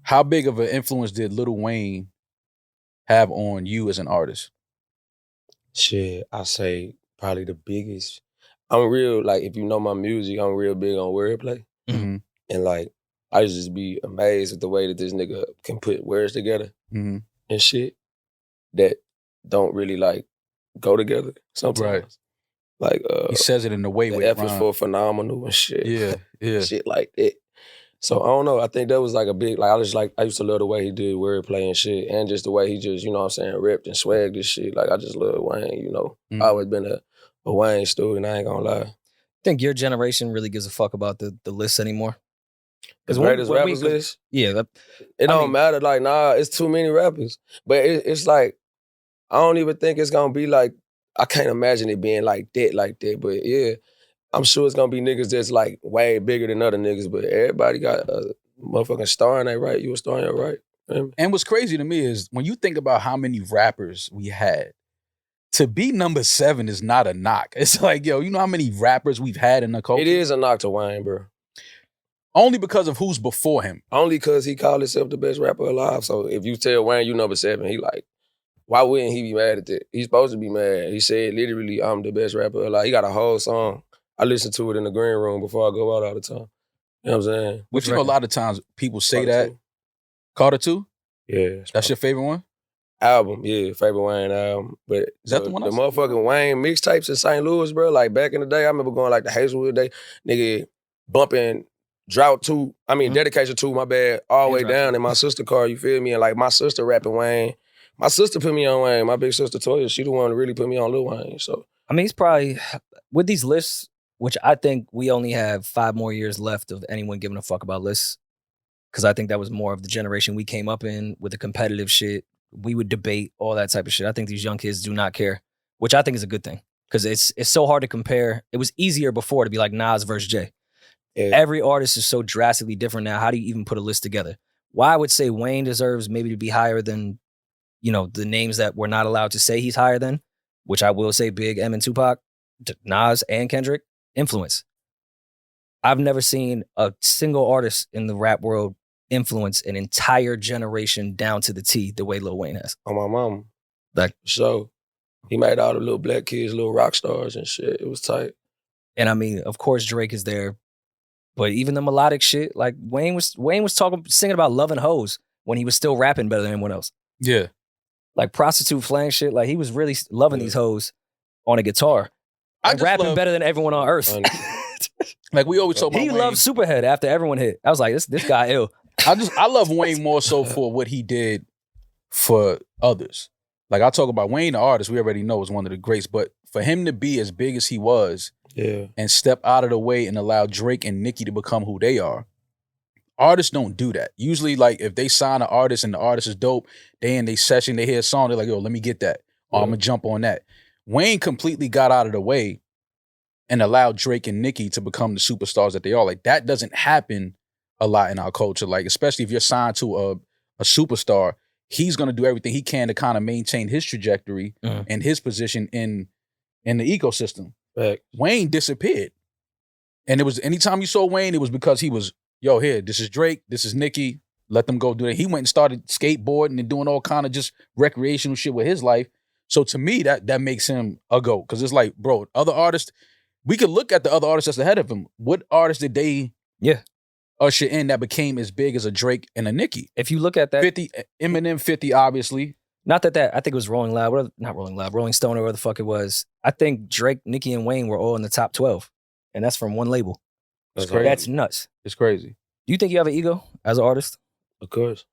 how big of an influence did Lil Wayne have on you as an artist? Shit, I say probably the biggest. I'm real, like, if you know my music, I'm real big on wordplay. Mm-hmm. And, like, I used to just be amazed at the way that this nigga can put words together Mm-hmm. and shit that don't really, like, go together sometimes. Right. Like, He says it in a way the where F is for phenomenal and shit. Yeah. Shit like that. So, I don't know. I think that was, like, a big, like, I used to love the way he did wordplay and shit, and just the way he just, you know what I'm saying, ripped and swagged this shit. Like, I just love Wayne, you know. Mm-hmm. I always been a Wayne student, I ain't gonna lie. I think your generation really gives a fuck about the list anymore. The greatest rappers list? Yeah. It don't matter. Like, nah, it's too many rappers. But it's like, I don't even think it's gonna be like, I can't imagine it being like that. But yeah, I'm sure it's gonna be niggas that's like way bigger than other niggas. But everybody got a motherfucking star in their right. You a star in your right. And what's crazy to me is when you think about how many rappers we had, to be number 7 is not a knock. It's like, yo, you know how many rappers we've had in the culture? It is a knock to Wayne, bro. Only because of who's before him. Only because he called himself the best rapper alive. So if you tell Wayne you number 7, he like, why wouldn't he be mad at that? He's supposed to be mad. He said literally, I'm the best rapper alive. He got a whole song. I listen to it in the green room before I go out all the time. You know what I'm saying? Which, you know, a lot of times people say Carter that. 2? Carter 2? Yeah. That's your favorite one? Album, yeah, favorite Wayne album. But Is that the one I the said? motherfucking Wayne mixtapes in St. Louis, bro, like back in the day, I remember going like the Hazelwood day, nigga bumping Drought 2, Dedication 2, my bad, all the way down in my sister car, you feel me? And like my sister rapping Wayne. My sister put me on Wayne. My big sister Toya, she the one that really put me on Lil Wayne. So I mean, he's probably, with these lists, which I think we only have 5 more years left of anyone giving a fuck about lists. Because I think that was more of the generation we came up in with the competitive shit. We would debate all that type of shit. I think these young kids do not care, which I think is a good thing. Because it's so hard to compare. It was easier before to be like Nas versus Jay. yeah. Every artist is so drastically different now. How do you even put a list together? Why I would say Wayne deserves maybe to be higher than, you know, the names that we're not allowed to say he's higher than, which I will say Big, M, and Tupac, Nas, and Kendrick, influence. I've never seen a single artist in the rap world influence an entire generation down to the T the way Lil Wayne has. on my mama. Like, So he made all the little black kids little rock stars and shit. It was tight. and I mean, of course Drake is there, but even the melodic shit, like Wayne was singing about loving hoes when he was still rapping better than anyone else. Yeah. Like prostitute flang shit, like he was really loving these hoes on a guitar. I And just rapping love- better than everyone on earth. Like we always talk about He Wayne. loved Superhead after everyone hit. I was like, this guy ill. I love Wayne more so for what he did for others. Like I talk about Wayne, the artist, we already know is one of the greats, but for him to be as big as he was Yeah. and step out of the way and allow Drake and Nicki to become who they are, artists don't do that. Usually, like if they sign an artist and the artist is dope, they in their session, they hear a song, they're like, yo, let me get that. Or I'm gonna jump on that. Wayne completely got out of the way and allowed Drake and Nicki to become the superstars that they are. Like that doesn't happen a lot in our culture. Like, especially if you're signed to a superstar, he's gonna do everything he can to kind of maintain his trajectory and his position in the ecosystem. Back. Wayne disappeared. And it was anytime you saw Wayne, it was because he was, yo, here, this is Drake, this is Nicki, let them go do it. He went and started skateboarding and doing all kind of just recreational shit with his life. So to me, that makes him a GOAT. Because it's like, bro, other artists, we could look at the other artists that's ahead of him. What artists did they usher in that became as big as a Drake and a Nicki? If you look at that, 50, Eminem 50, obviously. not that I think it was Rolling Loud, not Rolling Loud, Rolling Stone or whatever the fuck it was. I think Drake, Nicki, and Wayne were all in the top 12. And that's from one label. That's crazy. That's nuts. It's crazy. Do you think you have an ego as an artist? Of course.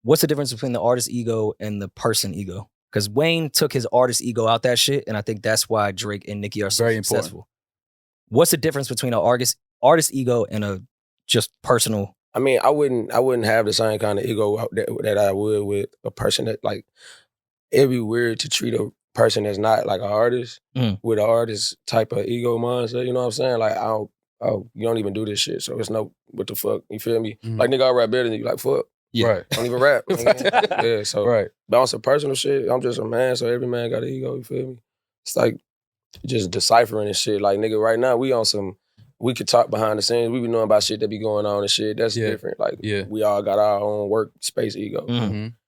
What's the difference between the artist ego and the person ego? Because Wayne took his artist ego out that shit, and I think that's why Drake and Nicki are so Very successful. What's the difference between an artist ego and a just personal? I mean, I wouldn't have the same kind of ego that I would with a person that like, it'd be weird to treat a person that's not like an artist with an artist type of ego mindset. You know what I'm saying? Like you don't even do this shit, so it's no what the fuck. You feel me? Like nigga, I rap better than you. Like fuck. Yeah. Right. I don't even rap. Yeah. So Right. bounce some personal shit. I'm just a man, so every man got an ego. You feel me? It's like just deciphering and shit. Like nigga, right now we on some. We could talk behind the scenes. We be knowing about shit that be going on and shit. That's different. Like we all got our own work space ego.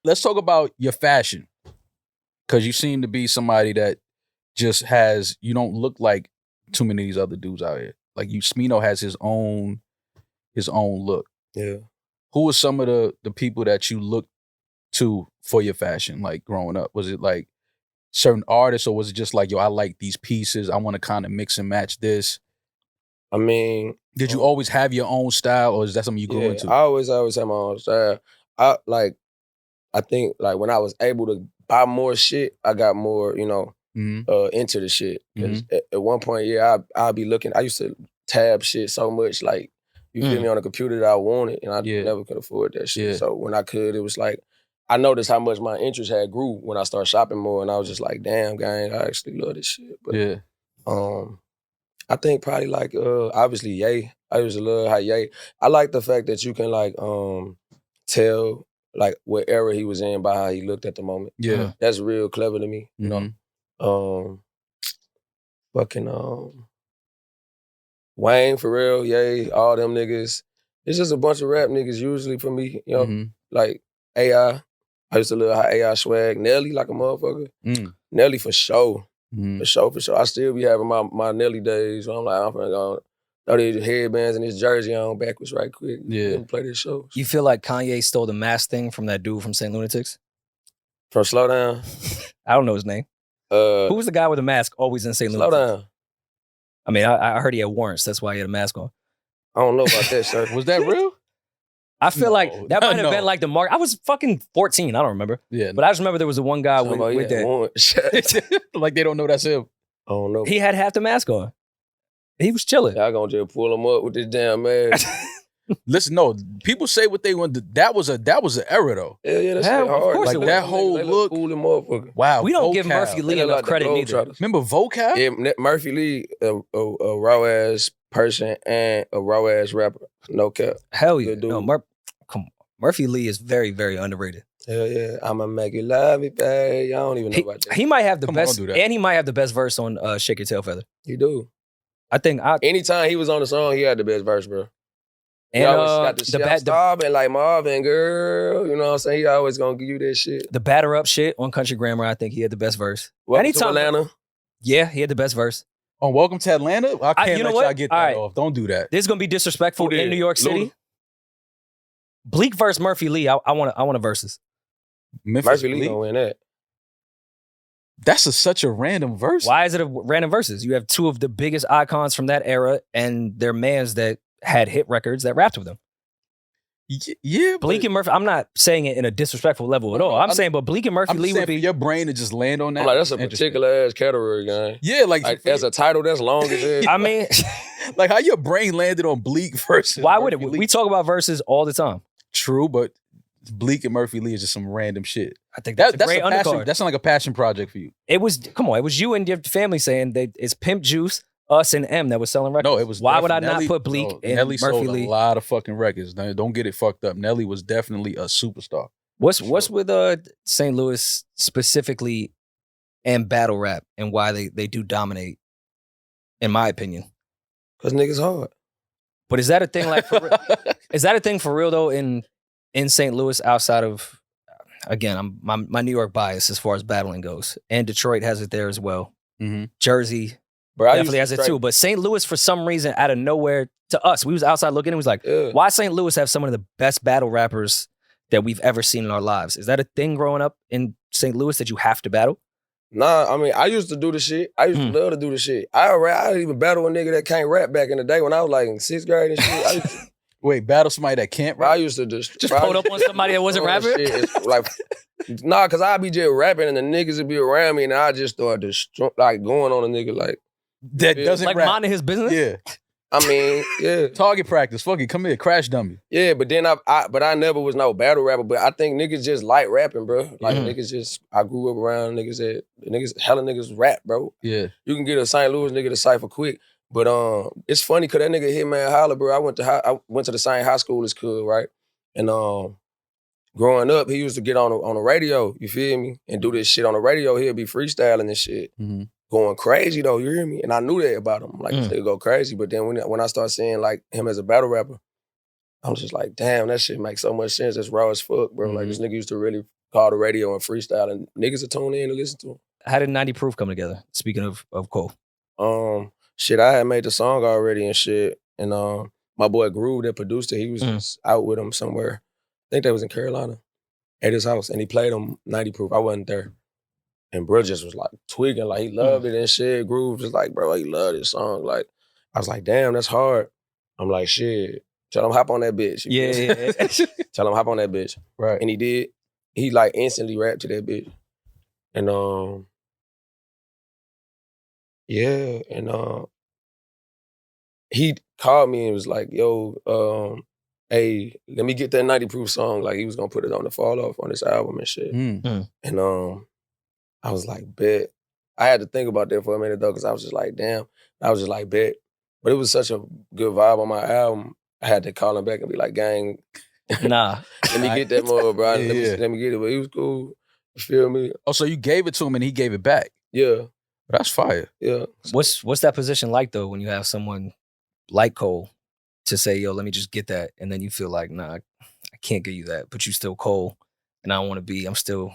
Let's talk about your fashion, because you seem to be somebody that just has. You don't look like too many of these other dudes out here. Like Smino has his own look. Yeah. Who are some of the people that you look to for your fashion, like growing up? Was it like certain artists, or was it just like, yo, I like these pieces, I want to kind of mix and match this? I mean, did you always have your own style, or is that something you grew into? I always had my own style. I think like when I was able to buy more shit, I got more, into the shit. 'Cause at one point, I'd be looking. I used to tab shit so much, like. You feel me, on a computer that I wanted, and I never could afford that shit. So when I could, it was like, I noticed how much my interest had grew when I started shopping more, and I was just like, damn, gang, I actually love this shit. But I think probably like, obviously, Ye. I used to love how Ye, I like the fact that you can like tell like what era he was in by how he looked at the moment. Yeah. That's real clever to me, you know? Wayne, for real, Ye, all them niggas. It's just a bunch of rap niggas usually for me, you know? Like AI. I used to love how AI swag. Nelly like a motherfucker. Nelly for sure. For sure. I still be having my Nelly days. So I'm like, I'm finna go throw these headbands and this jersey on backwards right quick. Yeah. Play this show. You feel like Kanye stole the mask thing from that dude from St. Lunatics? From Slow Down? I don't know his name. Who was the guy with the mask always in St. Lunatics? Slow Down. I mean, I heard he had warrants. That's why he had a mask on. I don't know about that, sir. Was that real? I feel like that might have been like the mark. I was fucking 14. I don't remember. Yeah. But I just remember there was the one guy with that. Like they don't know that's him. I don't know. He had half the mask on. He was chilling. Y'all gonna just pull him up with this damn mask. Listen, no, people say what they want. That was an era though. Yeah, that's hard. Of course like it that was. whole look. Cool motherfucker. Wow. We don't vocab. give Murphy Lee enough credit neither. Remember vocab? Yeah, Murphy Lee, a raw ass person and a raw ass rapper. No cap. Hell yeah. Good dude. No, come on. Murphy Lee is very, very underrated. Hell yeah. I'ma make you love me, babe. I don't even know about that. He might have the Come best, on, do that. and he might have the best verse on Shake Your Tail Feather. He do. I think Anytime he was on the song, he had the best verse, bro. He and always got the shit. I'm the starving like Marvin, girl. You know what I'm saying? He always gonna give you that shit. the batter up shit on Country Grammar. I think he had the best verse. Welcome to Atlanta. Yeah, he had the best verse. Oh, Welcome to Atlanta? I can't you know let what? y'all get All that right. off. Don't do that. This is gonna be disrespectful Who did? in New York City. Luda? Bleak versus Murphy Lee. I want a versus. Memphis Murphy Lee Bleak? gonna win that. That's such a random verse. Why is it a random versus? You have two of the biggest icons from that era, and they're mans that had hit records that rapped with them. Yeah, Bleak and Murphy. I'm not saying it in a disrespectful level at all. I'm saying, but Bleak and Murphy I'm Lee saying would for be. your brain to just land on that. I'm like, that's a interesting. particular ass category, guy. Yeah, like As a title, that's long as hell. I mean, like how your brain landed on Bleak versus. why would it? Murphy Lee. We talk about verses all the time. True, but Bleak and Murphy Lee is just some random shit. I think that's a great passion. undercard. That's not like a passion project for you. It was, come on, it was you and your family saying that it's Pimp Juice, us, and M that was selling records. No, it was. Why would I Nelly- not put Bleak no, and Nelly Murphy sold Lee? a lot of fucking records. Don't get it fucked up. Nelly was definitely a superstar. What's with St. Louis specifically and battle rap and why they do dominate, in my opinion. Cause niggas hard. But is that a thing like for real? Is that a thing for real though in St. Louis outside of, again, my New York bias as far as battling goes, and Detroit has it there as well. Mm-hmm. Jersey Bro, I definitely has used it to too. But St. Louis, for some reason, out of nowhere, to us, we was outside looking and it was like, Yeah. why St. Louis have some of the best battle rappers that we've ever seen in our lives? Is that a thing growing up in St. Louis that you have to battle? Nah, I mean, I used to do the shit. I used to love to do the shit. I even battle a nigga that can't rap back in the day when I was like in 6th grade and shit. I used to, Wait, battle somebody that can't bro, I rap? using to Just pulled up on somebody that wasn't rapping? Like, nah, cause I be just rapping and the niggas would be around me and I just start like going on a nigga like That doesn't Like rap. minding his business? Yeah. I mean, yeah. Target practice. Fuck it. Come here. Crash dummy. Yeah, but then I never was no battle rapper, but I think niggas just like rapping, bro. Like niggas just, I grew up around hella niggas rap, bro. Yeah. You can get a St. Louis nigga to cypher quick. But it's funny because that nigga Hitman Holla, bro. I went to the same high school as Cud, right? And growing up, he used to get on the radio, you feel me? And do this shit on the radio. He'll be freestyling and shit. Mm-hmm. Going crazy though, you hear me? And I knew that about him. Like, this nigga go crazy. But then when I start seeing like him as a battle rapper, I was just like, damn, that shit makes so much sense. It's raw as fuck, bro. Like, this nigga used to really call the radio and freestyle, and niggas would tune in and listen to him. How did 90 Proof come together? Speaking of Cole. Shit, I had made the song already and shit. And my boy Groove that produced it, he was just out with him somewhere. I think that was in Carolina, at his house. And he played him 90 Proof. I wasn't there. And bro just was like tweaking, like he loved it and shit. Groove was like, bro, he loved this song. Like, I was like, damn, that's hard. I'm like, shit, tell him hop on that bitch. Yeah. Tell him hop on that bitch. Right. And he did. He like instantly rapped to that bitch. And yeah, and he called me and was like, yo, hey, let me get that 90 Proof song. Like, he was gonna put it on the Fall Off on this album and shit. And I was like, bet. I had to think about that for a minute though, because I was just like, damn. I was just like, bet. But it was such a good vibe on my album. I had to call him back and be like, gang, nah. let me get that more, bro. Yeah. Let me get it. But he was cool. You feel me? Oh, so you gave it to him and he gave it back. Yeah. That's fire. Yeah. What's that position like though when you have someone like Cole to say, yo, let me just get that, and then you feel like, nah, I can't give you that, but you still Cole, and I'm still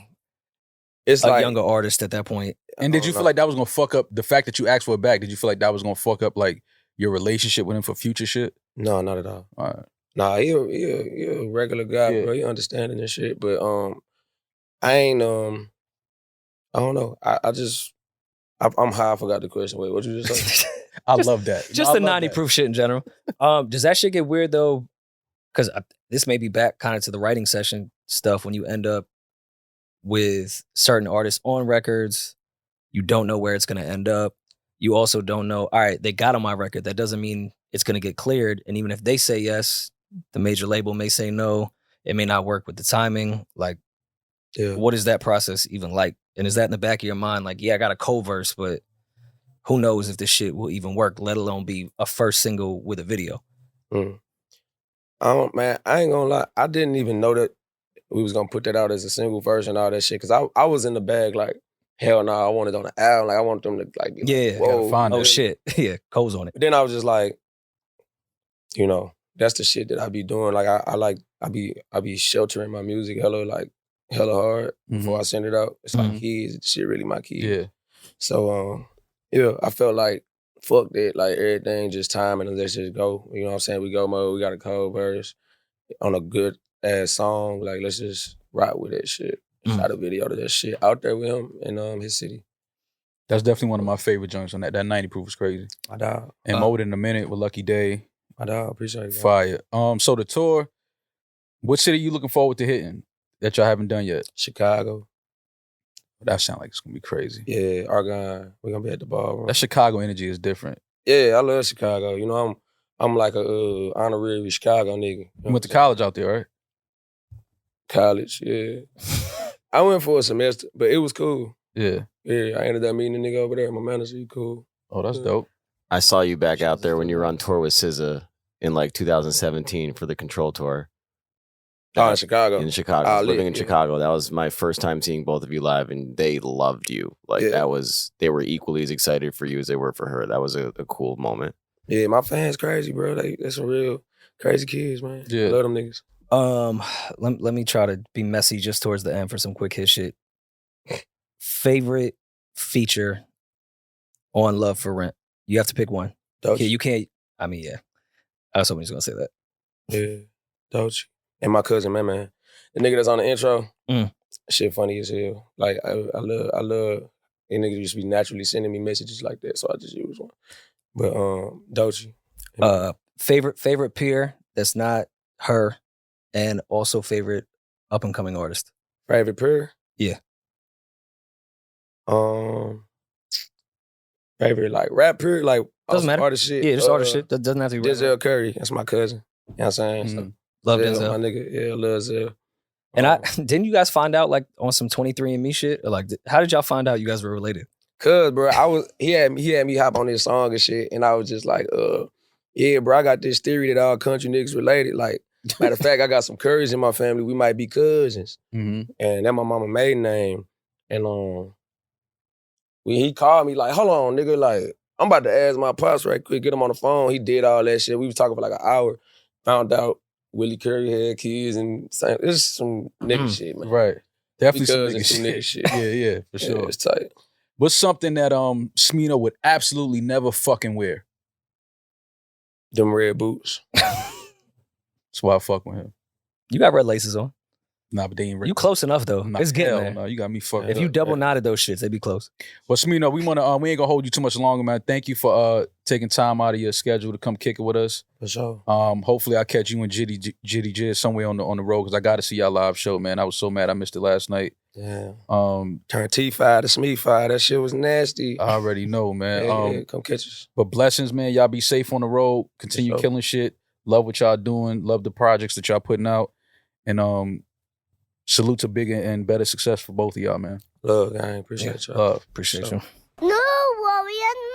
it's a like, younger artist at that point. And did you feel like that was gonna fuck up the fact that you asked for it back? Did you feel like that was gonna fuck up like your relationship with him for future shit? No, not at all. All right. Nah, he a regular guy, Yeah. bro. He understanding and shit. But I ain't I don't know. I'm high. I forgot the question. Wait, what you just say? I love that. Just I the love 90 that. Proof shit in general. Does that shit get weird though? Because this may be back kind of to the writing session stuff when you end up with certain artists on records. You don't know where it's going to end up. You also don't know, all right, they got on my record. That doesn't mean it's going to get cleared. And even if they say yes, the major label may say no. It may not work with the timing. Like, what is that process even like? And is that in the back of your mind? Like, yeah, I got a co-verse, but who knows if this shit will even work, let alone be a first single with a video. Man, I ain't gonna lie. I didn't even know that we was gonna put that out as a single version and all that shit. Cause I was in the bag like, hell no, I want it on the album. Like, I want them to like, be like, whoa. find Oh it. shit. Yeah, Cole's on it. But then I was just like, you know, that's the shit that I be doing. Like, I be sheltering my music hella hard before I send it out. It's like kids, shit really my kids. Yeah. So yeah, I felt like fuck that, like everything just timing and let's just go. You know what I'm saying? We go mode, we got a cold verse on a good ass song. Like, let's just rock with that shit. Shot a video to that shit out there with him in his city. That's definitely one of my favorite joints on that. That 90 Proof was crazy. My dog. And More Than a Minute with Lucky Day. My dog, appreciate it. Fire. So the tour, what city you looking forward to hitting that y'all haven't done yet? Chicago. That sounds like it's gonna be crazy. Yeah, Argonne. We're gonna be at the ballroom. That Chicago energy is different. Yeah, I love Chicago. You know, I'm like a honorary Chicago nigga. You went to college out there, right? College, yeah. I went for a semester, but it was cool. Yeah. Yeah, I ended up meeting a nigga over there. My manager, he cool. Oh, that's dope. I saw you back out there when you were on tour with SZA in like 2017 for the Control tour. Oh, in Chicago. In Chicago. Oh, Living in yeah. Chicago. That was my first time seeing both of you live, and they loved you. Like, Yeah. they were equally as excited for you as they were for her. That was a cool moment. Yeah, my fans crazy, bro. They're some real crazy kids, man. Yeah. Love them niggas. Let me try to be messy just towards the end for some quick hit shit. Favorite feature on Love for Rent? You have to pick one. Dochi. Yeah, you can't. I mean, yeah. I was hoping he was gonna say that. Yeah, Dochi. And my cousin, man. The nigga that's on the intro, shit funny as hell. Like, I love, and niggas just be naturally sending me messages like that, so I just use one. But, Dochi. Favorite peer that's not her, and also favorite up-and-coming artist. Favorite peer? Yeah. Favorite, like, rap peer? Like, Doesn't matter. Artist shit. Yeah, just artist shit. That doesn't have to be Denzel Curry. That's my cousin. You know what I'm saying? So, Love Denzel. Denzel. My nigga. Yeah, love Denzel. And didn't you guys find out like on some 23andMe shit? Or like, how did y'all find out you guys were related? Cause, bro, he had me hop on this song and shit, and I was just like, yeah, bro, I got this theory that all country niggas related. Like, matter of fact, I got some Currys in my family. We might be cousins. And that's my mama maiden name. And when he called me, like, hold on, nigga, like, I'm about to ask my pops right quick, get him on the phone. He did all that shit. We was talking for like an hour. Found out Willie Curry had kids and this is some nigga shit, man. Right. Definitely Some nigga shit. Yeah, for sure. Yeah, it's tight. What's something that Smino would absolutely never fucking wear? Them red boots. That's why I fuck with him. You got red laces on. Nah, but they ain't red. You close enough though. Nah, It's getting hell there. no, you got me fucked If up. you double knotted those shits, they'd be close. Well, Smino, we ain't gonna hold you too much longer, man. Thank you for taking time out of your schedule to come kick it with us. For sure. Hopefully I catch you and Jitty Jizz somewhere on the road because I got to see y'all live show, man. I was so mad I missed it last night. Yeah. Turn T5 to Smee5. That shit was nasty. I already know, man. Yeah, come catch us. But blessings, man. Y'all be safe on the road. Continue For sure. killing shit. Love what y'all doing. Love the projects that y'all putting out. And salute to bigger and better success for both of y'all, man. Love, I appreciate y'all. Love. Appreciate So. you. NewRoryAndMal.